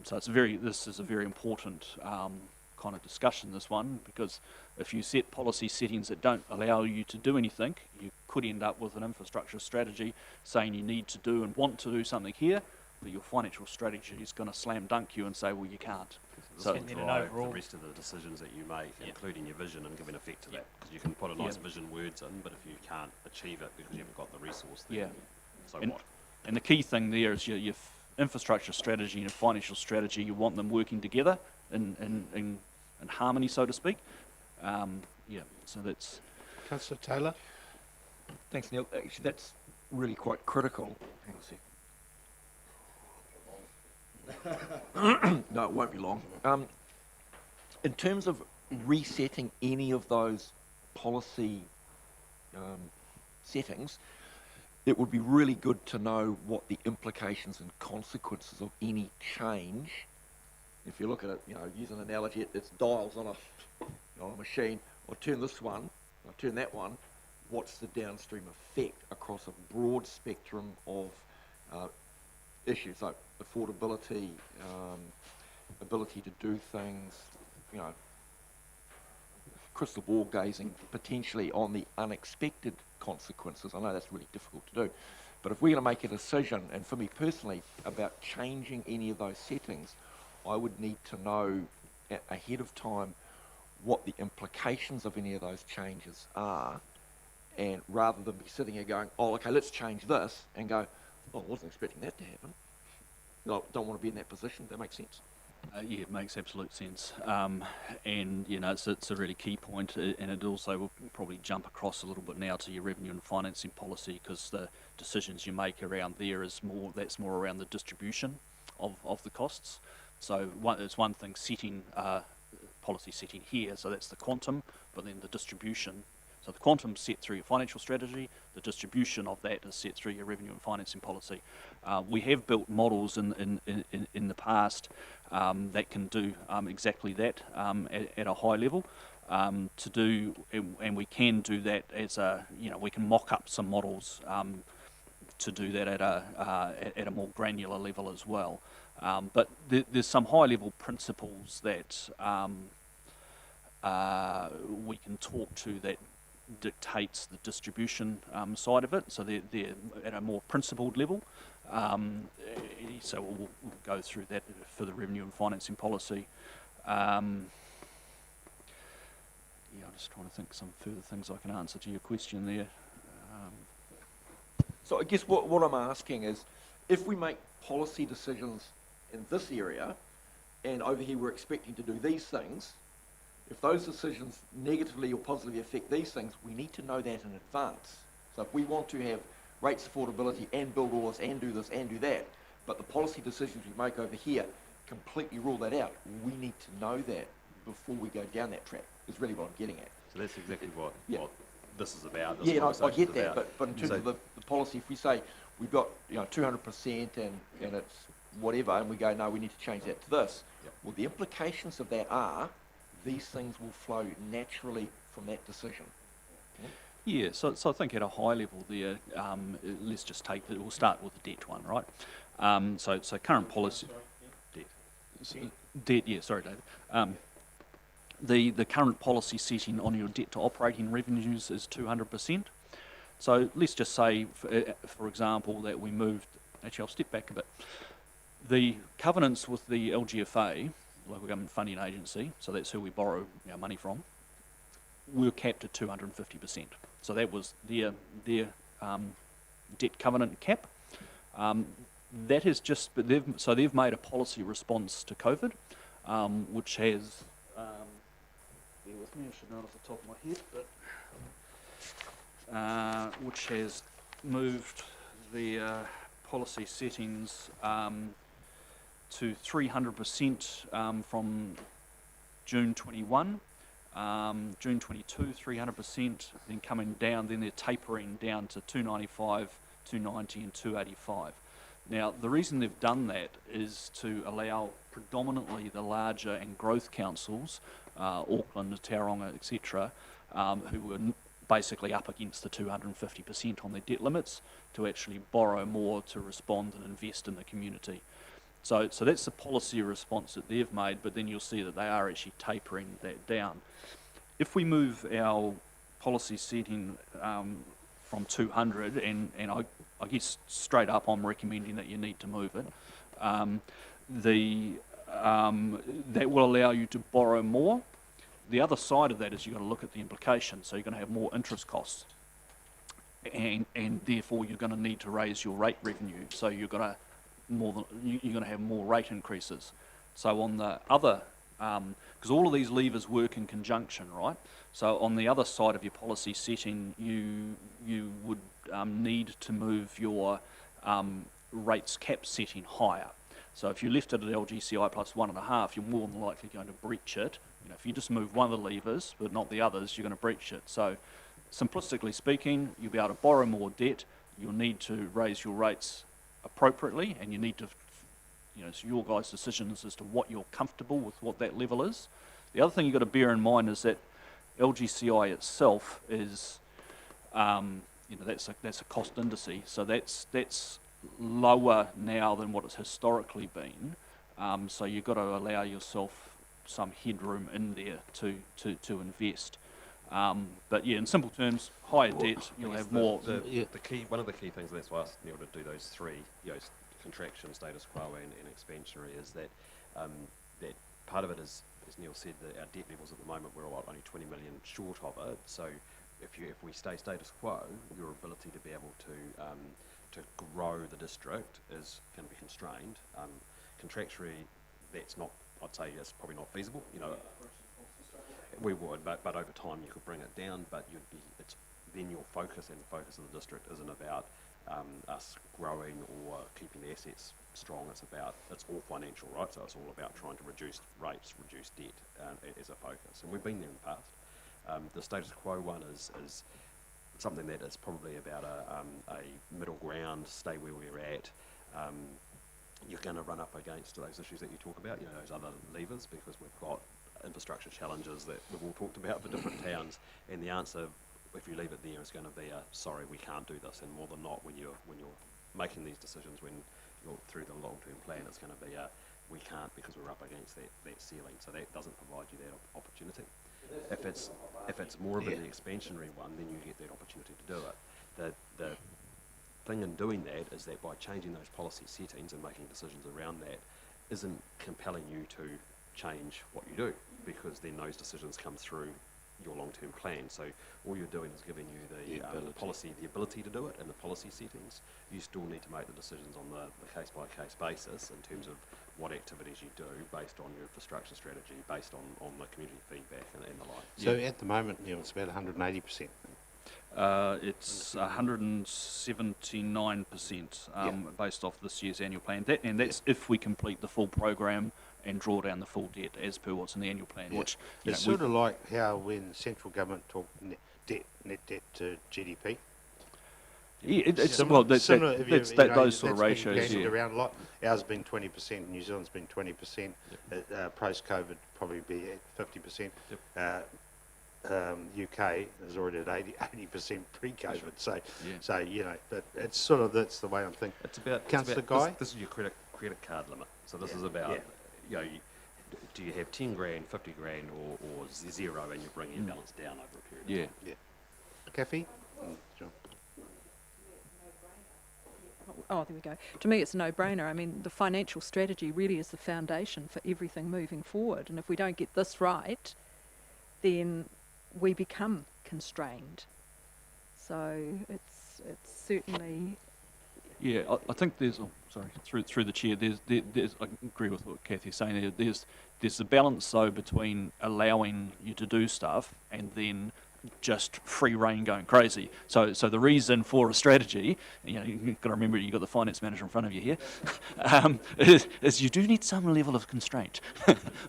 So this is a very important kind of discussion, this one, because if you set policy settings that don't allow you to do anything, you could end up with an infrastructure strategy saying you need to do and want to do something here, but your financial strategy is going to slam dunk you and say, well, you can't. So this will drive the rest of the decisions that you make, including your vision, and giving effect to that. Because you can put a nice vision words in, but if you can't achieve it because you haven't got the resource, then so what? And the key thing there is your infrastructure strategy and your financial strategy. You want them working together in harmony, so to speak. So that's... Councillor Taylor? Thanks, Neil. Actually, that's really quite critical. Hang on a sec. No, it won't be long. In terms of resetting any of those policy settings, it would be really good to know what the implications and consequences of any change. If you look at it, use an analogy, it's dials on a machine. I'll turn this one, I'll turn that one. What's the downstream effect across a broad spectrum of issues like affordability, ability to do things, crystal ball gazing potentially on the unexpected consequences. I know that's really difficult to do, But if we're going to make a decision, and for me personally, about changing any of those settings, I would need to know ahead of time what the implications of any of those changes are, and rather than be sitting here going, oh, okay, let's change this, and go, oh, I wasn't expecting that to happen. No, don't want to be in that position. That makes sense. Yeah, it makes absolute sense. And, you know, it's a really key point, and it also will probably jump across a little bit now to your revenue and financing policy, because the decisions you make around there that's more around the distribution of the costs. So it's one thing setting policy setting here, so that's the quantum, but then the distribution. So the quantum's set through your financial strategy, the distribution of that is set through your revenue and financing policy. We have built models in the past that can do exactly that at a high level. To do, and we can do that as we can mock up some models to do that at a more granular level as well. But there's some high level principles that we can talk to that dictates the distribution side of it, so they're at a more principled level. So we'll go through that for the revenue and financing policy. I'm just trying to think some further things I can answer to your question there. So I guess what I'm asking is, if we make policy decisions in this area, and over here we're expecting to do these things, if those decisions negatively or positively affect these things, we need to know that in advance. So if we want to have rates affordability and build all this and do that, but the policy decisions we make over here completely rule that out, we need to know that before we go down that track, is really what I'm getting at. So that's exactly what this is about. Yeah, I get that, but in terms of the policy, if we say we've got 200% and it's whatever, and we go, no, we need to change that to this, well, the implications of that are these things will flow naturally from that decision. Yeah, so I think at a high level there, let's just we'll start with the debt one, right? So current policy, debt, yeah, sorry David. The current policy setting on your debt to operating revenues is 200%. So let's just say, for example, that we moved, actually I'll step back a bit. The covenants with the LGFA, Local Government Funding Agency, so that's who we borrow our money from, we're capped at 250%. So that was their debt covenant cap. That has they've made a policy response to COVID, which has, bear with me, I should know it off the top of my head, but which has moved the policy settings to 300% from June 21, June 22, 300%, then coming down, then they're tapering down to 295, 290 and 285. Now, the reason they've done that is to allow predominantly the larger and growth councils, Auckland, Tauranga, etc., who were basically up against the 250% on their debt limits, to actually borrow more to respond and invest in the community. So that's the policy response that they've made, but then you'll see that they are actually tapering that down. If we move our policy setting from 200, and I guess straight up I'm recommending that you need to move it, that will allow you to borrow more. The other side of that is you've got to look at the implications. So you're going to have more interest costs, and therefore you're going to need to raise your rate revenue. So you're going to have more rate increases. So on the other, because all of these levers work in conjunction, right? So on the other side of your policy setting, you would need to move your rates cap setting higher. So if you left it at LGCI plus 1.5, you're more than likely going to breach it. If you just move one of the levers but not the others, you're going to breach it. So simplistically speaking, you'll be able to borrow more debt. You'll need to raise your rates appropriately, and you need to, it's your guys' decisions as to what you're comfortable with, what that level is. The other thing you've got to bear in mind is that LGCI itself is, that's a cost indice, so that's lower now than what it's historically been. So you've got to allow yourself some headroom in there to invest. But yeah, in simple terms, higher debt, you'll have more. One of the key things, that's why I asked Neil to do those three, contraction, status quo, and expansionary, is that that part of it is, as Neil said, that our debt levels at the moment, we're only 20 million short of it. So if we stay status quo, your ability to be able to grow the district is going to be constrained. Contractually, that's not, I'd say, is probably not feasible. We would, but over time you could bring it down. But then your focus and the focus of the district isn't about us growing or keeping the assets strong. It's all financial, right? So it's all about trying to reduce rates, reduce debt as a focus. And we've been there in the past. The status quo one is something that is probably about a middle ground, stay where we're at. You're going to run up against those issues that you talk about, those other levers, because we've got infrastructure challenges that we've all talked about for different towns, and the answer, if you leave it there, is going to be sorry, we can't do this. And more than not, when you're making these decisions, when you're through the long-term plan, it's going to be we can't, because we're up against that ceiling. So that doesn't provide you that opportunity. If it's more of an expansionary one, then you get that opportunity to do it. The thing in doing that is that by changing those policy settings and making decisions around that isn't compelling you to change what you do, because then those decisions come through your long-term plan. So all you're doing is giving you the ability to do it, and the policy settings. You still need to make the decisions on the case-by-case basis in terms of what activities you do based on your infrastructure strategy, based on the community feedback and the like. So at the moment, it's about 180%. It's 179% based off this year's annual plan. That's if we complete the full program and draw down the full debt as per what's in the annual plan. Which it's sort of like how when central government talk net debt to GDP. Yeah, it's similar, those sort of ratios. Yeah. Around a lot. Ours has been 20%. New Zealand's been 20%. Post-COVID, probably be at 50%. UK is already at 80% pre-COVID. So but it's sort of, that's the way I'm thinking. It's about Councillor Guy. This is your credit card limit. So this is about do you have 10 grand, 50 grand, or zero, and you're bringing your balance down over a period of time. Kathy. John. Oh, there we go. To me, it's a no-brainer. I mean, the financial strategy really is the foundation for everything moving forward. And if we don't get this right, then we become constrained. So it's certainly. Yeah, I think there's. Oh, sorry, through the chair. There's. I agree with what Kathy's saying. There's the balance though between allowing you to do stuff and then just free rein going crazy. So the reason for a strategy, you've got to remember you've got the finance manager in front of you here, is you do need some level of constraint,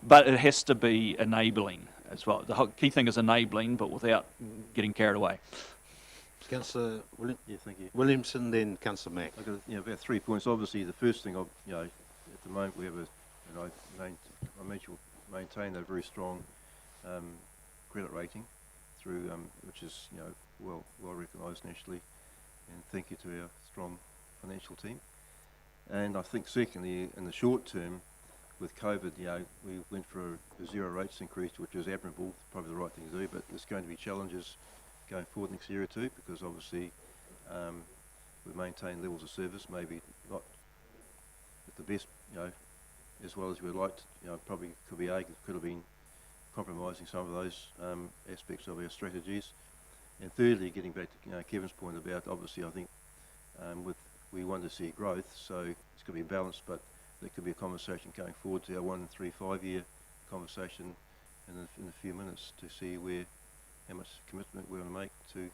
but it has to be enabling as well. The whole key thing is enabling, but without getting carried away. Councillor thank you. Williamson, then Councillor Mack. I've got about 3 points. Obviously, the first thing, at the moment we have maintain a very strong credit rating through, which is well recognised nationally, and thank you to our strong financial team. And I think secondly, in the short term, with COVID, we went for a zero rates increase, which was admirable, probably the right thing to do, but there's going to be challenges going forward next year or two, because obviously we maintain levels of service, maybe not at the best, as well as we'd like to, probably could have been compromising some of those aspects of our strategies. And thirdly, getting back to Kevin's point about, obviously I think we want to see growth, so it's going to be balanced, but there could be a conversation going forward to our 1, 3, 5 year conversation in a few minutes to see how much commitment we want to make to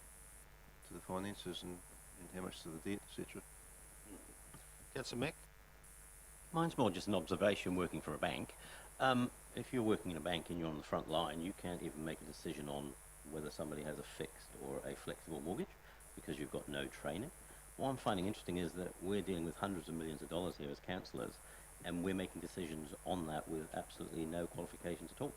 the finances and how much to the debt, etc. Councillor Mack. Mine's more just an observation working for a bank. If you're working in a bank and you're on the front line, you can't even make a decision on whether somebody has a fixed or a flexible mortgage because you've got no training. What I'm finding interesting is that we're dealing with hundreds of millions of dollars here as councillors, and we're making decisions on that with absolutely no qualifications at all.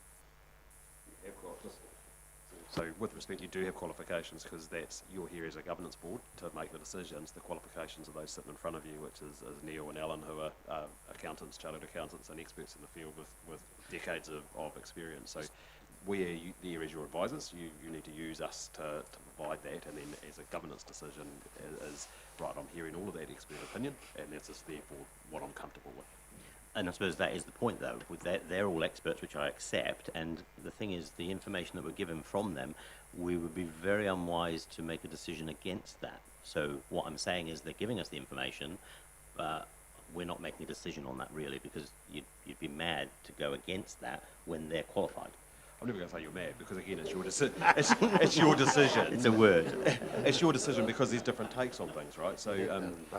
So with respect, you do have qualifications, because you're here as a governance board to make the decisions. The qualifications of those sitting in front of you, which is Neil and Alan, who are accountants, chartered accountants and experts in the field with decades of experience. So we're there as your advisors. You need to use us to provide that, and then as a governance decision is right, I'm hearing all of that expert opinion, and that's just therefore what I'm comfortable with. And I suppose that is the point, though. With that, they're all experts, which I accept. And the thing is, the information that we're given from them, we would be very unwise to make a decision against that. So what I'm saying is, they're giving us the information. We're not making a decision on that really, because you'd be mad to go against that when they're qualified. I'm never going to say you're mad, because again, it's your decision. It's your decision. It's a word. It's your decision, because there's different takes on things, right? So,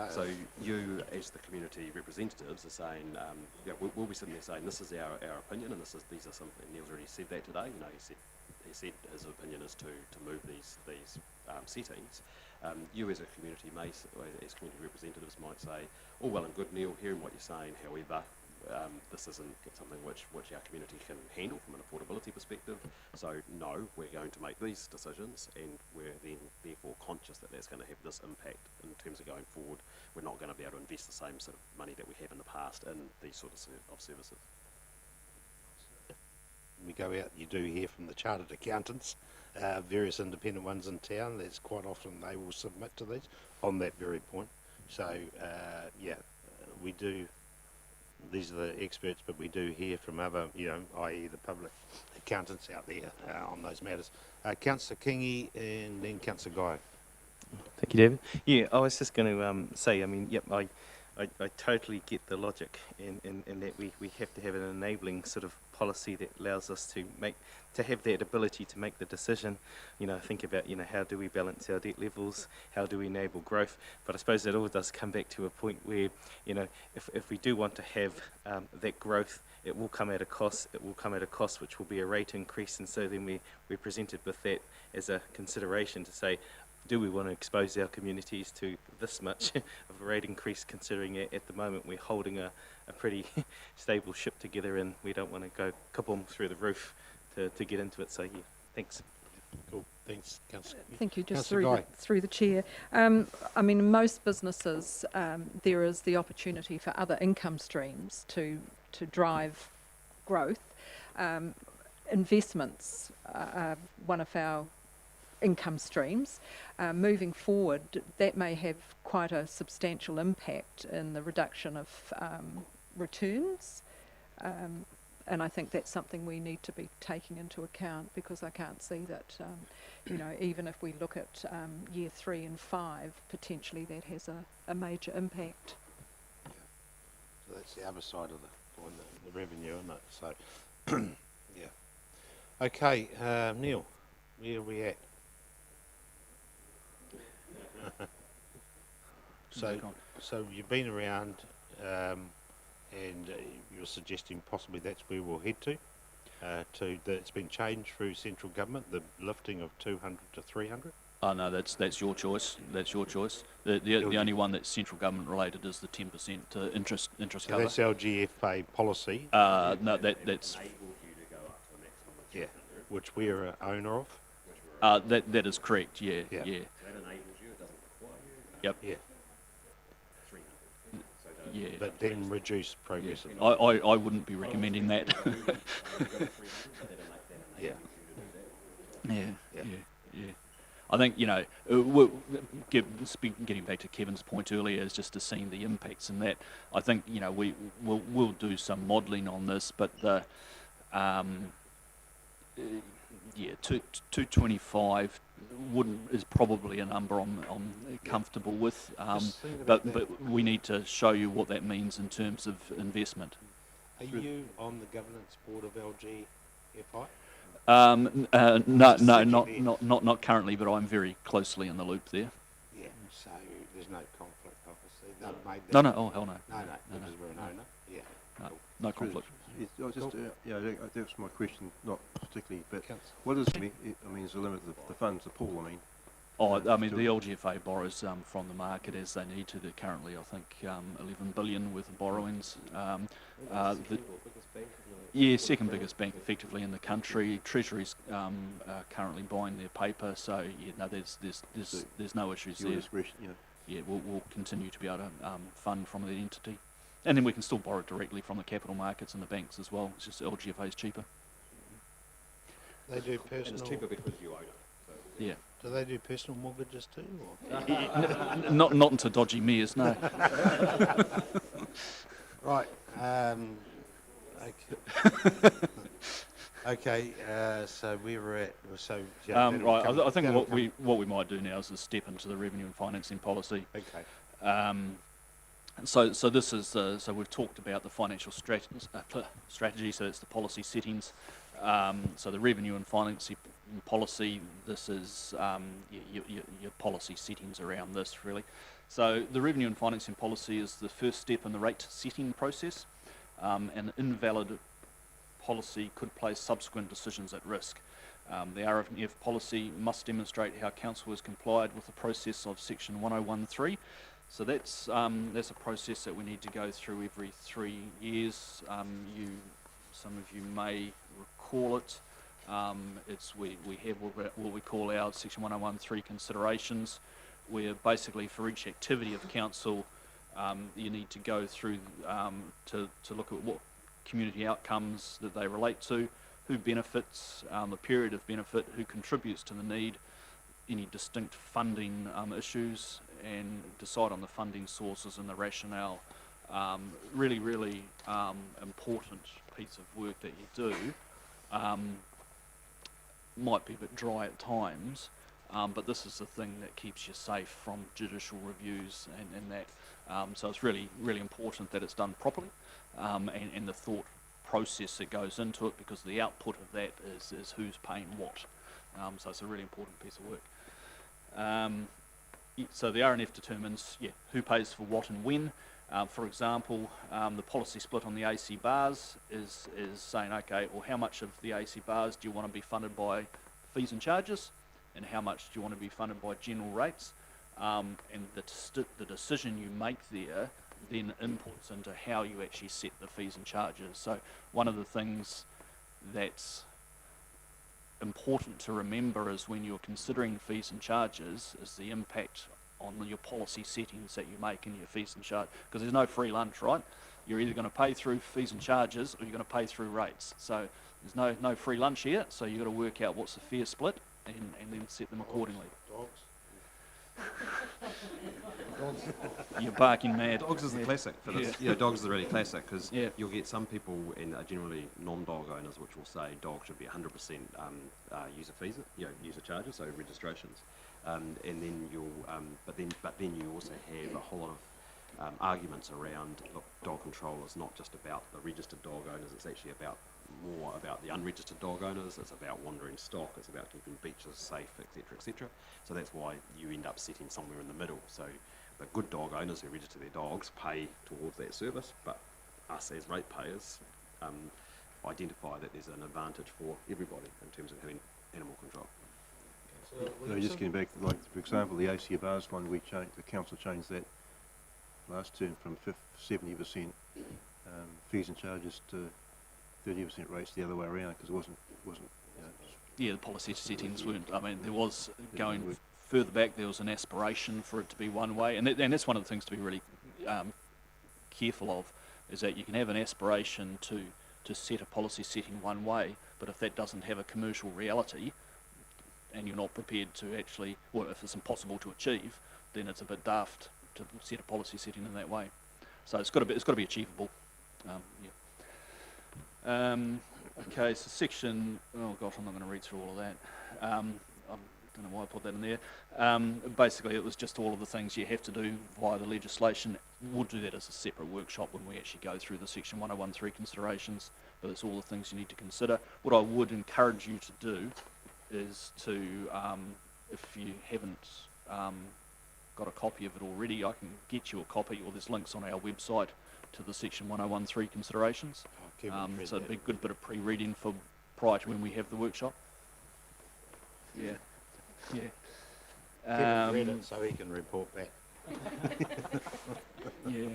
so you, as the community representatives, are saying, yeah, we'll be sitting there saying, this is our opinion, and these are some. And Neil's already said that today. You know, he said his opinion is to move these settings. You, as a community, as community representatives, might say, "Oh, well and good, Neil, hearing what you're saying. However, this isn't something which our community can handle from an affordability perspective. So no, we're going to make these decisions, and we're then therefore conscious that that's going to have this impact in terms of going forward. We're not going to be able to invest the same sort of money that we have in the past in these sort of services." We go out, you do hear from the chartered accountants, various independent ones in town. That's quite often they will submit to these on that very point. So we do. These are the experts, but we do hear from other, i.e. the public accountants out there on those matters. Councillor Kingy and then Councillor Guy. Thank you, David. Yeah, I was just going to say, I mean, yep, I totally get the logic in that we have to have an enabling sort of policy that allows us to have that ability to make the decision. Think about, how do we balance our debt levels? How do we enable growth? But I suppose it all does come back to a point where, if we do want to have that growth, it will come at a cost. It will come at a cost which will be a rate increase, and so then we're presented with that as a consideration to say, do we want to expose our communities to this much of a rate increase, considering at the moment we're holding a pretty stable ship together, and we don't want to go kaboom through the roof to get into it. So yeah, thanks. Cool, thanks, Councillor. Thank you. Just Councillor through the chair. I mean, in most businesses, there is the opportunity for other income streams to drive growth. Investments are one of our income streams. Moving forward, that may have quite a substantial impact in the reduction of returns, and I think that's something we need to be taking into account, because I can't see that, even if we look at year 3 and 5, potentially that has a major impact. Yeah. So that's the other side of the revenue, isn't it? So, yeah. Okay, Neil, where are we at? So you've been around, and you're suggesting possibly that's where we'll head to that it's been changed through central government, the lifting of 200 to 300. Oh no, that's your choice. That's your choice. The only one that's central government related is the 10% interest So cover. that's LGFA policy. No, that's which we're an owner of. that is correct. Yeah. Yep. Yeah. Yeah. But then reduce progressively. I wouldn't be recommending that. Yeah. Yeah. I think, getting back to Kevin's point earlier, is just to seeing the impacts in that. I think, we'll do some modelling on this, but the 225 is probably a number I'm comfortable with, but we need to show you what that means in terms of investment. Are you on the governance board of LGFI? No, not currently, but I'm very closely in the loop there. Yeah, so there's no conflict, obviously. No, oh hell no. No, because we're an owner. Yeah. No, no conflict. Yes, that's my question, not particularly, but what is, I mean, is the limit of the funds, the pool, I mean? The LGFA borrows from the market as they need to. They're currently, I think, 11 billion worth of borrowings. Second biggest bank effectively in the country. Treasury's currently buying their paper, so there's no issues there. Yeah, we'll continue to be able to fund from the entity. And then we can still borrow directly from the capital markets and the banks as well. It's just LGFA is cheaper. They do And it's personal. cheaper because you own it. So, Yeah. Do they do personal mortgages too? Or? Not into dodgy mares, no. Right. Okay. Okay. So we were at. So yeah, that'll Right, come- I think that'll what we might do now is a step into the revenue and financing policy. Okay. So this is so we've talked about the financial strategy. So it's the policy settings. So the revenue and financing policy. This is your policy settings around this really. So the revenue and financing policy is the first step in the rate setting process. An invalid policy could place subsequent decisions at risk. The RFNF policy must demonstrate how council has complied with the process of section 1013. So that's a process that we need to go through every 3 years. Some of you may recall it. We have what we call our section 1013 considerations, where basically for each activity of council, you need to go through to look at what community outcomes that they relate to, who benefits, the period of benefit, who contributes to the need, any distinct funding issues, and decide on the funding sources and the rationale. Really important piece of work that you do. Might be a bit dry at times, but this is the thing that keeps you safe from judicial reviews and that. So it's really important that it's done properly, and the thought process that goes into it, because the output of that is who's paying what. So it's a really important piece of work. So the RNF determines who pays for what and when. For example, the policy split on the AC bars is saying, okay, well, how much of the AC bars do you want to be funded by fees and charges, and how much do you want to be funded by general rates? And the decision you make there then inputs into how you actually set the fees and charges. So one of the things that's important to remember is when you're considering fees and charges is the impact on your policy settings that you make in your fees and charges, because there's no free lunch, right? You're either going to pay through fees and charges or you're going to pay through rates. So there's no free lunch here, so you've got to work out what's the fair split and then set them accordingly. You're barking mad. Dogs is the classic for this. Yeah. Yeah, dogs is really classic because Yeah. you'll get some people, and generally non-dog owners, which will say dogs should be 100% user fees, user charges, so registrations, and then you'll, but then you also have a whole lot of arguments around, look, dog control is not just about the registered dog owners; it's actually more about the unregistered dog owners. It's about wandering stock. It's about keeping beaches safe, etc., etc. So that's why you end up sitting somewhere in the middle. So the good dog owners who register their dogs pay towards that service, but us as ratepayers identify that there's an advantage for everybody in terms of having animal control. So just getting back, like for example, the AC bars one, the council changed that last term from 70% fees and charges to 30% rates the other way around, because it wasn't. Yeah, the policy settings weren't. I mean, there was going further back. There was an aspiration for it to be one way, and that's one of the things to be really careful of, is that you can have an aspiration to set a policy setting one way, but if that doesn't have a commercial reality, and you're not prepared to actually, or if it's impossible to achieve, then it's a bit daft to set a policy setting in that way. So it's got to be achievable. Okay, so section, oh gosh, I'm not going to read through all of that. I don't know why I put that in there. Basically, it was just all of the things you have to do via the legislation. We'll do that as a separate workshop when we actually go through the section 1013 considerations, but it's all the things you need to consider. What I would encourage you to do is to, if you haven't got a copy of it already, I can get you a copy, or there's links on our website to the section 1013 considerations. So it'd be a good bit of pre-reading for prior to when we have the workshop. Yeah. Kevin read it so he can report back. Yeah.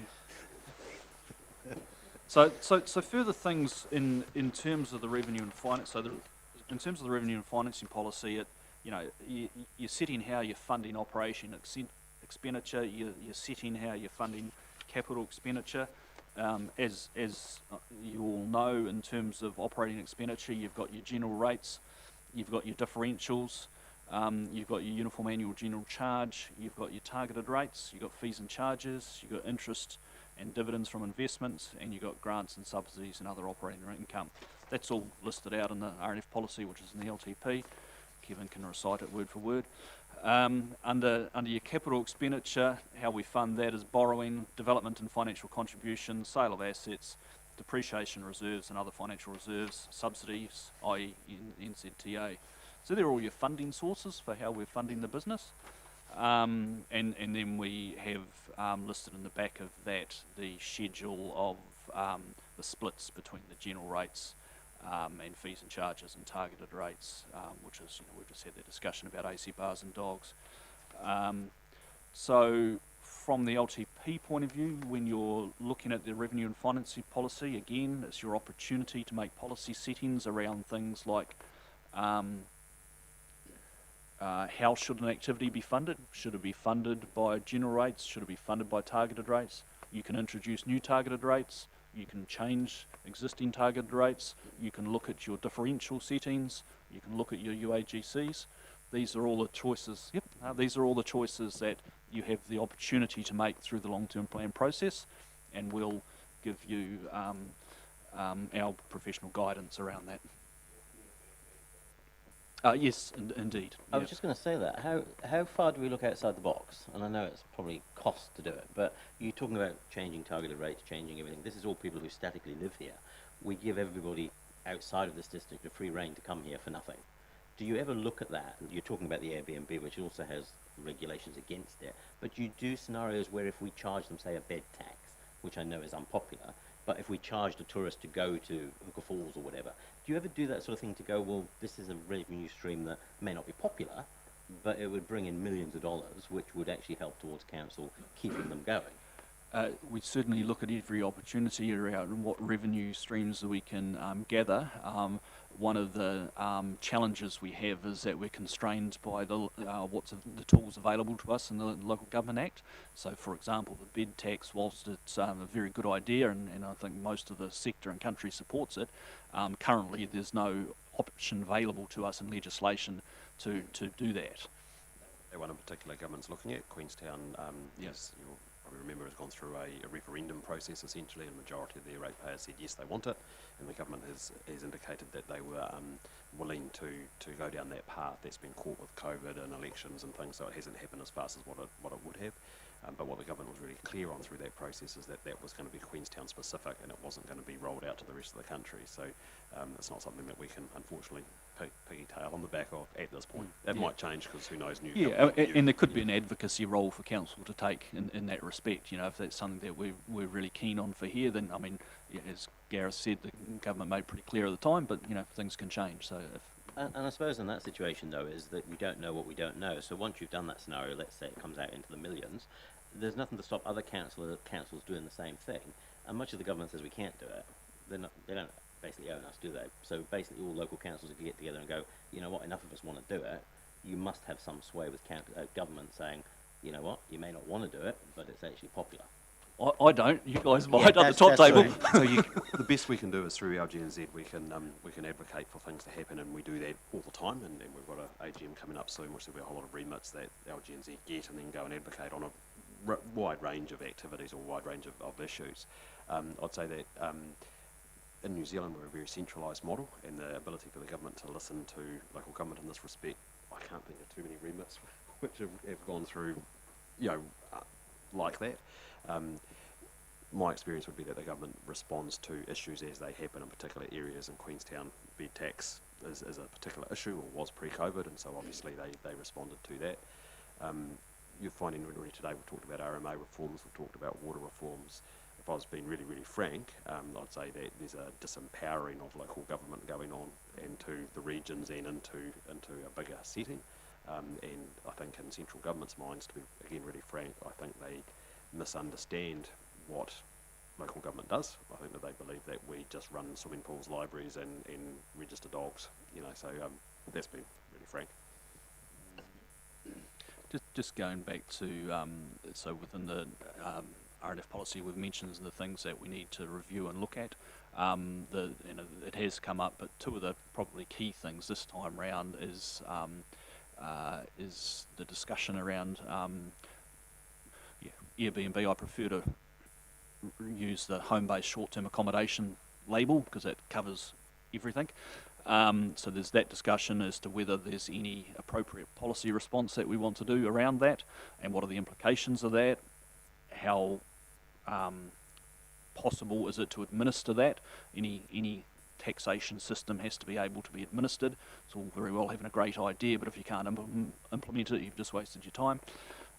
So further things in terms of the revenue and finance. So in terms of the revenue and financing policy, you're setting how you're funding operation expenditure. You're setting how you're funding capital expenditure. As you all know, in terms of operating expenditure, you've got your general rates, you've got your differentials, you've got your uniform annual general charge, you've got your targeted rates, you've got fees and charges, you've got interest and dividends from investments, and you've got grants and subsidies and other operating income. That's all listed out in the RNF policy, which is in the LTP. Kevin can recite it word for word. Under your capital expenditure, how we fund that is borrowing, development and financial contributions, sale of assets, depreciation reserves and other financial reserves, subsidies, i.e. NZTA. So they're all your funding sources for how we're funding the business. And then we have listed in the back of that the schedule of the splits between the general rates and fees and charges and targeted rates, which is, we've just had that discussion about AC bars and dogs. So from the LTP point of view, when you're looking at the revenue and financing policy, again, it's your opportunity to make policy settings around things like how should an activity be funded? Should it be funded by general rates? Should it be funded by targeted rates? You can introduce new targeted rates. You can change existing targeted rates. You can look at your differential settings. You can look at your UAGCs. These are all the choices. These are all the choices that you have the opportunity to make through the long-term plan process, and we'll give you our professional guidance around that. Yes, indeed. I was just going to say that. How far do we look outside the box? And I know it's probably cost to do it, but you're talking about changing targeted rates, changing everything. This is all people who statically live here. We give everybody outside of this district a free rein to come here for nothing. Do you ever look at that? You're talking about the Airbnb, which also has regulations against it, but you do scenarios where if we charge them, say, a bed tax, which I know is unpopular, but if we charged a tourist to go to Hooker Falls or whatever, do you ever do that sort of thing to go, well, this is a revenue stream that may not be popular, but it would bring in millions of dollars, which would actually help towards council keeping them going? We certainly look at every opportunity around what revenue streams that we can gather. One of the challenges we have is that we're constrained by the tools available to us in the Local Government Act. So, for example, the bed tax, whilst it's a very good idea, and I think most of the sector and country supports it, currently there's no option available to us in legislation to do that. One in particular government's looking at, Queenstown, yes, you'll probably remember, has gone through a referendum process essentially, and the majority of their ratepayers said yes, they want it, and the government has indicated that they were willing to go down that path. That's been caught with COVID and elections and things, so it hasn't happened as fast as what it would have. But what the government was really clear on through that process is that that was going to be Queenstown specific, and it wasn't going to be rolled out to the rest of the country. So it's not something that we can unfortunately pigtail on the back of at this point. That might change because who knows, and there could be an advocacy role for council to take in that respect. You know, if that's something that we're really keen on for here, then I mean, as Gareth said, the government made pretty clear at the time, but you know, things can change. So if and I suppose in that situation, though, is that we don't know what we don't know. So once you've done that scenario, let's say it comes out into the millions, there's nothing to stop other councils doing the same thing. And much of the government says we can't do it. They don't basically own us, do they? So basically all local councils can get together and go, you know what, enough of us want to do it. You must have some sway with government saying, you know what, you may not want to do it, but it's actually popular. I don't. You guys might at the top table. So the best we can do is through LGNZ we can advocate for things to happen, and we do that all the time. And we've got an AGM coming up soon, which there'll be a whole lot of remits that LGNZ get, and then go and advocate on a wide range of activities or wide range of issues. I'd say that in New Zealand we're a very centralised model, and the ability for the government to listen to local government in this respect, I can't think of too many remits which have gone through, like that. My experience would be that the government responds to issues as they happen in particular areas, and Queenstown bed tax is a particular issue, or was pre-COVID, and so obviously they responded to that. You're finding already today we've talked about RMA reforms, we've talked about water reforms. If I was being really, really frank, I'd say that there's a disempowering of local government going on into the regions and into a bigger setting. And I think in central government's minds, to be again really frank, I think they misunderstand what local government does. I think that they believe that we just run swimming pools, libraries, and register dogs. So that's been really frank. Just going back to so within the RNF policy we've mentioned the things that we need to review and look at. It has come up, but two of the probably key things this time round is the discussion around Airbnb. I prefer to use the home-based short-term accommodation label because that covers everything. So there's that discussion as to whether there's any appropriate policy response that we want to do around that, and what are the implications of that, how possible is it to administer that. Any taxation system has to be able to be administered. It's all very well having a great idea, but if you can't implement it, you've just wasted your time.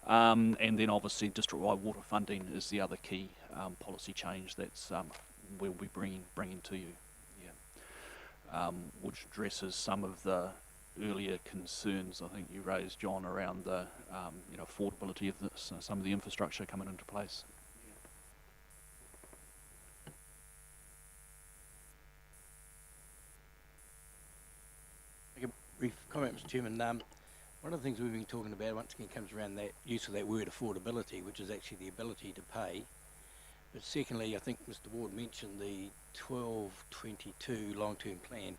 And then obviously district-wide water funding is the other key policy change that's we'll be bringing to you, which addresses some of the earlier concerns I think you raised, John, around the affordability of some of the infrastructure coming into place. Make a brief comment, Mr. Chairman. One of the things we've been talking about once again comes around that use of that word affordability, which is actually the ability to pay. But secondly, I think Mr. Ward mentioned the 1222 long-term plan.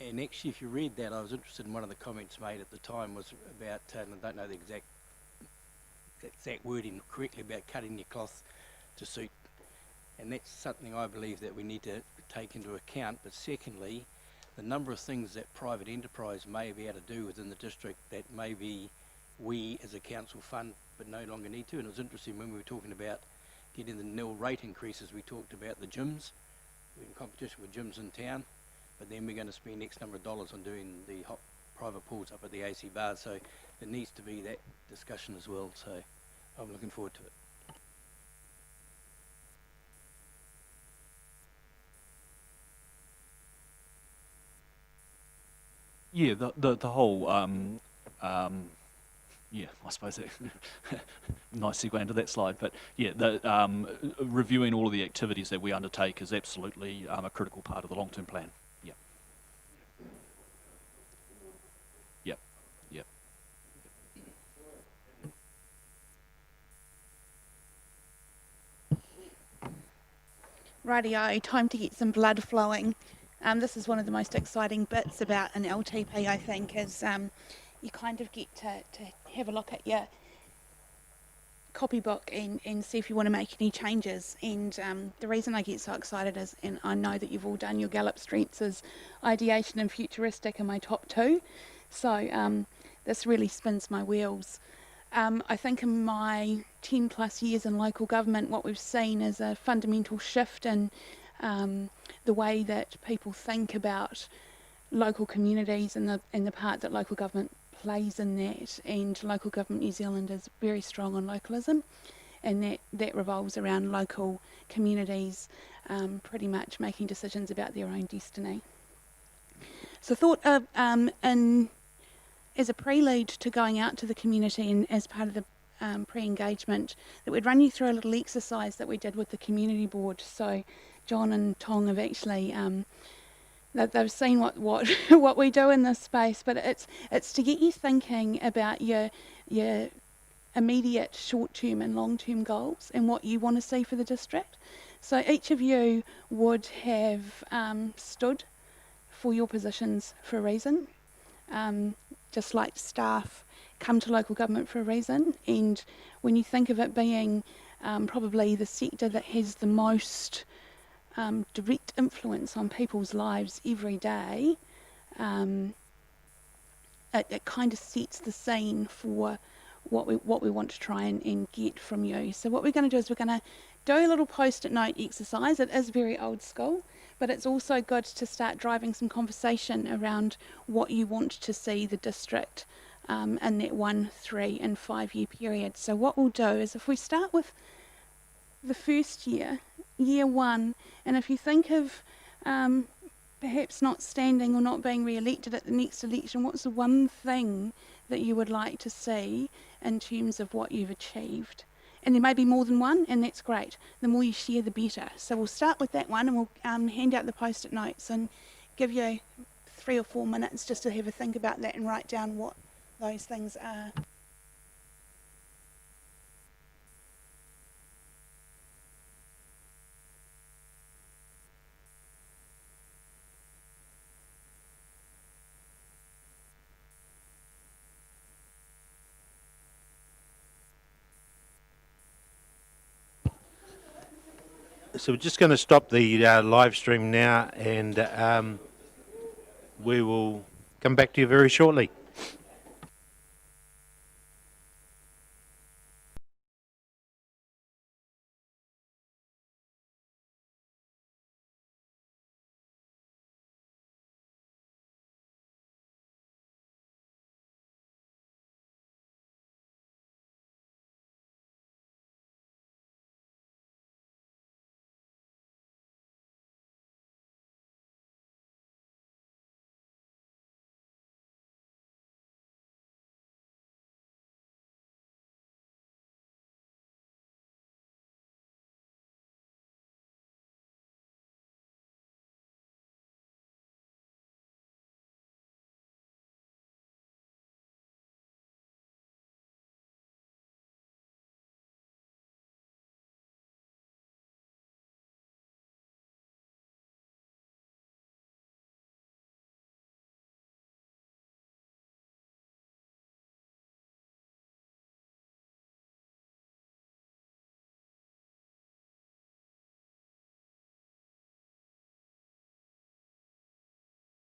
And actually, if you read that, I was interested in one of the comments made at the time was about, and I don't know the exact wording correctly, about cutting your cloth to suit. And that's something I believe that we need to take into account. But secondly, the number of things that private enterprise may be able to do within the district that maybe we as a council fund but no longer need to. And it was interesting when we were talking about getting the nil rate increases, we talked about the gyms. We're in competition with gyms in town, but then we're going to spend X number of dollars on doing the hot private pools up at the AC bars. So there needs to be that discussion as well. So I'm looking forward to it. Yeah, the whole yeah, I suppose that nice segue into that slide, but yeah, reviewing all of the activities that we undertake is absolutely a critical part of the long-term plan. Yeah. Yep. Yep. Rightio, time to get some blood flowing. This is one of the most exciting bits about an LTP, I think, is you kind of get to have a look at your copybook and see if you want to make any changes. And the reason I get so excited is, and I know that you've all done your Gallup strengths, is ideation and futuristic are my top two. So this really spins my wheels. I think in my 10 plus years in local government, what we've seen is a fundamental shift in the way that people think about local communities and the part that local government plays in that. And local government New Zealand is very strong on localism, and that revolves around local communities pretty much making decisions about their own destiny. So I thought of, as a prelude to going out to the community and as part of the pre-engagement, that we'd run you through a little exercise that we did with the community board. So John and Tong have actually they've seen what what we do in this space, but it's to get you thinking about your immediate short-term and long-term goals and what you want to see for the district. So each of you would have stood for your positions for a reason, just like staff come to local government for a reason. And when you think of it being probably the sector that has the most direct influence on people's lives every day, it kind of sets the scene for what we want to try and get from you. So what we're going to do is we're going to do a little post-it note exercise. It is very old school, but it's also good to start driving some conversation around what you want to see the district in that 1, 3 and 5 year period. So what we'll do is, if we start with the first year 1, and if you think of perhaps not standing or not being re-elected at the next election, what's the one thing that you would like to see in terms of what you've achieved? And there may be more than one, and that's great. The more you share, the better. So we'll start with that one, and we'll hand out the post-it notes and give you 3 or 4 minutes just to have a think about that and write down what those things are. So we're just going to stop the live stream now, and we will come back to you very shortly.